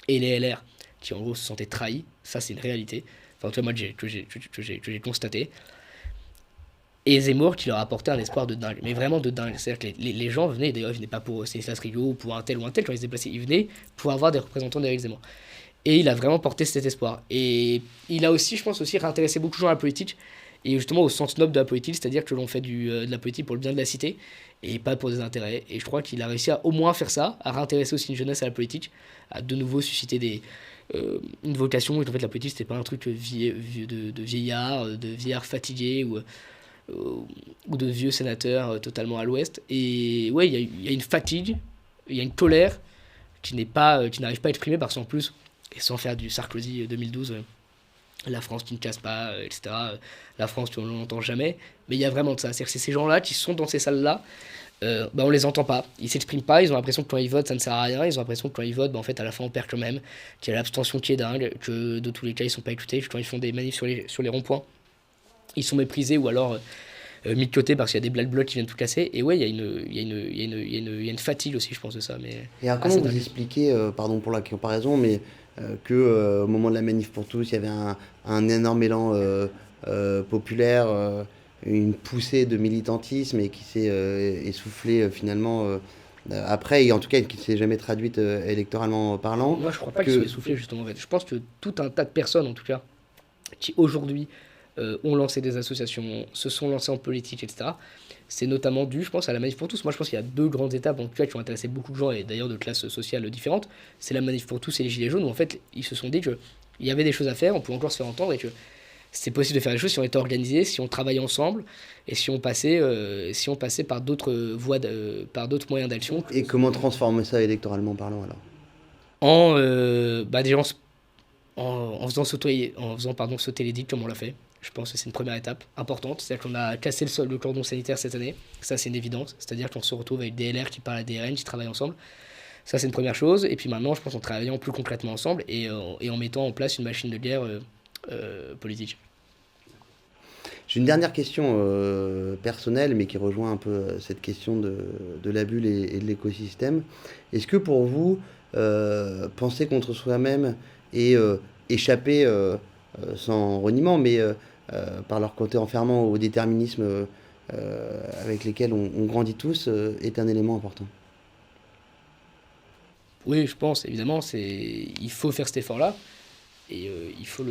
et les LR qui en gros se sentaient trahis. Ça, c'est une réalité. Enfin, en tout cas, moi, que j'ai constaté. Et Zemmour qui leur apportait un espoir de dingue, mais vraiment de dingue. C'est-à-dire que les gens venaient, d'ailleurs, ils venaient pas pour Stanislas Rigaud ou pour un tel ou un tel quand ils se déplaçaient, ils venaient pour avoir des représentants d'Éric Zemmour. Et il a vraiment porté cet espoir. Et il a aussi, je pense, réintéressé beaucoup de gens à la politique. et justement au sens noble de la politique, c'est-à-dire que l'on fait de la politique pour le bien de la cité et pas pour des intérêts. Et je crois qu'il a réussi à au moins faire ça, à réintéresser aussi une jeunesse à la politique, à de nouveau susciter une vocation. Et en fait, la politique, c'était pas un truc de vieillards fatigués ou de vieux sénateurs totalement à l'ouest. Et ouais, il y a une fatigue, il y a une colère qui n'arrive pas à exprimer parce qu'en plus, et sans faire du Sarkozy 2012, la France qui ne casse pas, etc. La France qu'on n'entend jamais. Mais il y a vraiment de ça. C'est-à-dire que c'est ces gens-là qui sont dans ces salles-là, on les entend pas. Ils s'expriment pas, ils ont l'impression que quand ils votent, ça ne sert à rien. Ils ont l'impression que quand ils votent, en fait, à la fin, on perd quand même. Qu'il y a l'abstention qui est dingue, que de tous les cas, ils sont pas écoutés. Que quand ils font des manifs sur les ronds-points, ils sont méprisés ou alors mis de côté parce qu'il y a des black blocs qui viennent tout casser. Et ouais, il y a une fatigue aussi, je pense, de ça. Mais Et alors, comment vous expliquez, pardon pour la comparaison, mais au moment de la manif pour tous, il y avait un énorme élan populaire, une poussée de militantisme et qui s'est essoufflée finalement après, et en tout cas qui ne s'est jamais traduite électoralement parlant. Moi, je crois pas qu'ils soient essoufflés, justement. En fait. Je pense que tout un tas de personnes, en tout cas, qui aujourd'hui ont lancé des associations, se sont lancées en politique, etc. C'est notamment dû, je pense, à la manif pour tous. Moi, je pense qu'il y a deux grandes étapes, en tout cas, qui ont intéressé beaucoup de gens, et d'ailleurs de classes sociales différentes. C'est la manif pour tous et les gilets jaunes, où en fait, ils se sont dit qu'il y avait des choses à faire, on pouvait encore se faire entendre, et que c'est possible de faire des choses si on était organisé, si on travaillait ensemble, et si on passait par d'autres voies, par d'autres moyens d'action. Et comment transformer ça électoralement parlant, alors? Déjà en faisant sauter les digues comme on l'a fait. Je pense que c'est une première étape importante. C'est-à-dire qu'on a cassé le cordon sanitaire cette année. Ça, c'est une évidence. C'est-à-dire qu'on se retrouve avec des LR qui parlent à des RN, qui travaillent ensemble. Ça, c'est une première chose. Et puis maintenant, je pense en travaillant plus concrètement ensemble et en mettant en place une machine de guerre politique. J'ai une dernière question personnelle, mais qui rejoint un peu cette question de la bulle et de l'écosystème. Est-ce que pour vous, penser contre soi-même et échapper, sans reniement, mais par leur côté enfermant au déterminisme avec lesquels on grandit tous, est un élément important? Oui, je pense, évidemment, il faut faire cet effort-là. Et il faut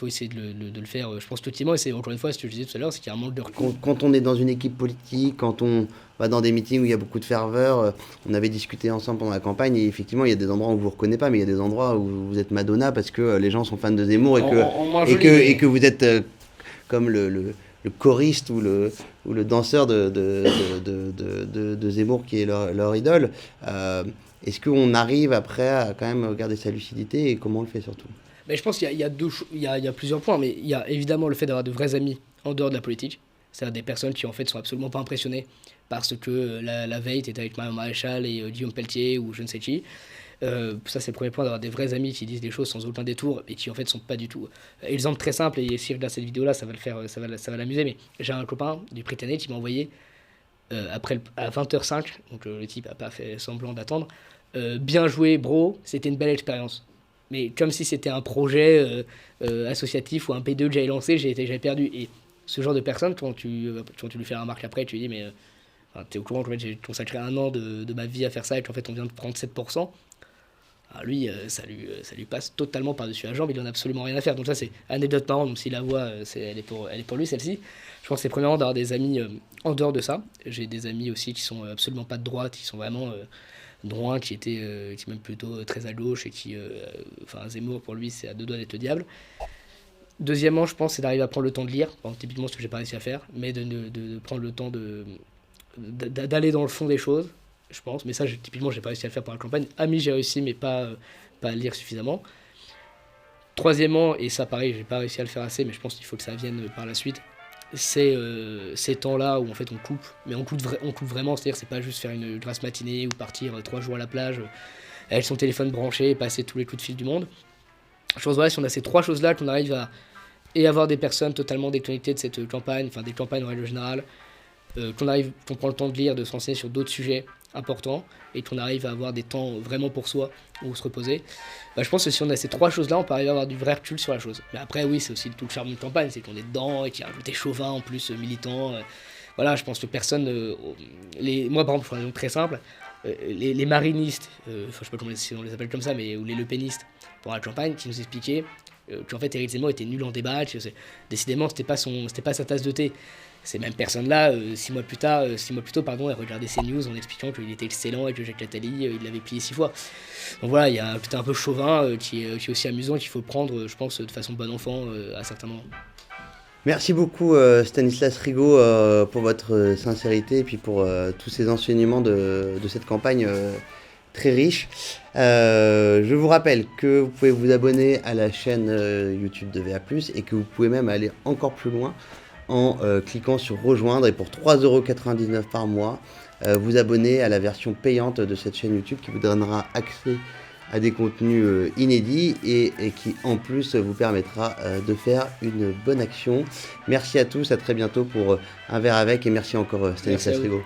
essayer de le faire, je pense, quotidiennement. Et c'est encore une fois ce que je disais tout à l'heure, c'est qu'il y a un manque de recul. Quand on est dans une équipe politique, quand on va dans des meetings où il y a beaucoup de ferveur, on avait discuté ensemble pendant la campagne, et effectivement, il y a des endroits où on ne vous reconnaît pas, mais il y a des endroits où vous êtes Madonna parce que les gens sont fans de Zemmour et que vous êtes comme le choriste ou le danseur de Zemmour qui est leur idole. Est-ce qu'on arrive après à quand même garder sa lucidité et comment on le fait surtout? Mais je pense qu'il y a plusieurs points, mais il y a évidemment le fait d'avoir de vrais amis en dehors de la politique. C'est-à-dire des personnes qui en fait sont absolument pas impressionnées parce que la veille t'étais avec Marion Maréchal et Guillaume Pelletier ou je ne sais qui. Ça c'est le premier point, d'avoir des vrais amis qui disent des choses sans aucun détour et qui en fait sont pas du tout. Exemple très simple, et si je regarde cette vidéo là ça va le faire, ça va l'amuser, mais j'ai un copain du Britannique qui m'a envoyé à 20h05, donc le type a pas fait semblant d'attendre. Bien joué, bro, c'était une belle expérience. Mais comme si c'était un projet associatif ou un P2 que j'avais lancé, j'avais perdu. Et ce genre de personne, quand tu lui fais la remarque après, tu lui dis, mais t'es au courant que j'ai consacré 1 an de ma vie à faire ça et qu'en fait on vient de prendre 7%. Alors lui, ça lui passe totalement par-dessus la jambe, il en a absolument rien à faire. Donc ça, c'est anecdote marrante, même si la voix, elle est pour lui, celle-ci. Je pense que c'est premièrement d'avoir des amis en dehors de ça. J'ai des amis aussi qui sont absolument pas de droite, qui sont vraiment droits, qui même plutôt très à gauche, et Zemmour, pour lui, c'est à 2 doigts d'être le diable. Deuxièmement, je pense, c'est d'arriver à prendre le temps de lire, typiquement ce que j'ai pas réussi à faire, mais de prendre le temps d'aller dans le fond des choses, je pense. Mais ça, typiquement, j'ai pas réussi à le faire pour la campagne. Ami, j'ai réussi, mais pas à lire suffisamment. Troisièmement, et ça pareil, j'ai pas réussi à le faire assez, mais je pense qu'il faut que ça vienne par la suite, c'est ces temps-là où en fait on coupe, mais on coupe vraiment, c'est-à-dire c'est pas juste faire une grasse matinée ou partir 3 jours à la plage avec son téléphone branché et passer tous les coups de fil du monde. Je pense voilà, si on a ces 3 choses-là, qu'on arrive à avoir des personnes totalement déconnectées de cette campagne, enfin des campagnes en règle générale, qu'on prend le temps de lire, de se renseigner sur d'autres sujets importants, et qu'on arrive à avoir des temps vraiment pour soi, où se reposer, je pense que si on a ces 3 choses-là, on peut arriver à avoir du vrai recul sur la chose. Mais après, oui, c'est aussi tout le charme d'une campagne, c'est qu'on est dedans, et qu'il y a un côté chauvin en plus, militant. Voilà, je pense que personne... moi, par exemple, je prends un exemple très simple, les marinistes, je sais pas comment on les appelle comme ça, mais ou les lepénistes, pour la campagne, qui nous expliquaient qu'en fait Éric Zemmour était nul en débat, décidément c'était pas sa tasse de thé. Ces mêmes personnes-là, 6 mois plus tôt, elles regardaient CNews en expliquant qu'il était excellent et que Jacques Attali, il l'avait plié 6 fois. Donc voilà, il y a un côté un peu chauvin qui est aussi amusant, qu'il faut prendre, je pense, de façon bon enfant à certains moments. Merci beaucoup Stanislas Rigaud pour votre sincérité et puis pour tous ces enseignements de cette campagne très riche. Je vous rappelle que vous pouvez vous abonner à la chaîne YouTube de VA+, et que vous pouvez même aller encore plus loin en cliquant sur rejoindre, et pour 3,99 € par mois, vous abonner à la version payante de cette chaîne YouTube qui vous donnera accès à des contenus inédits et qui en plus vous permettra de faire une bonne action. Merci à tous, à très bientôt pour un verre avec, et merci encore Stanislas Rigaud.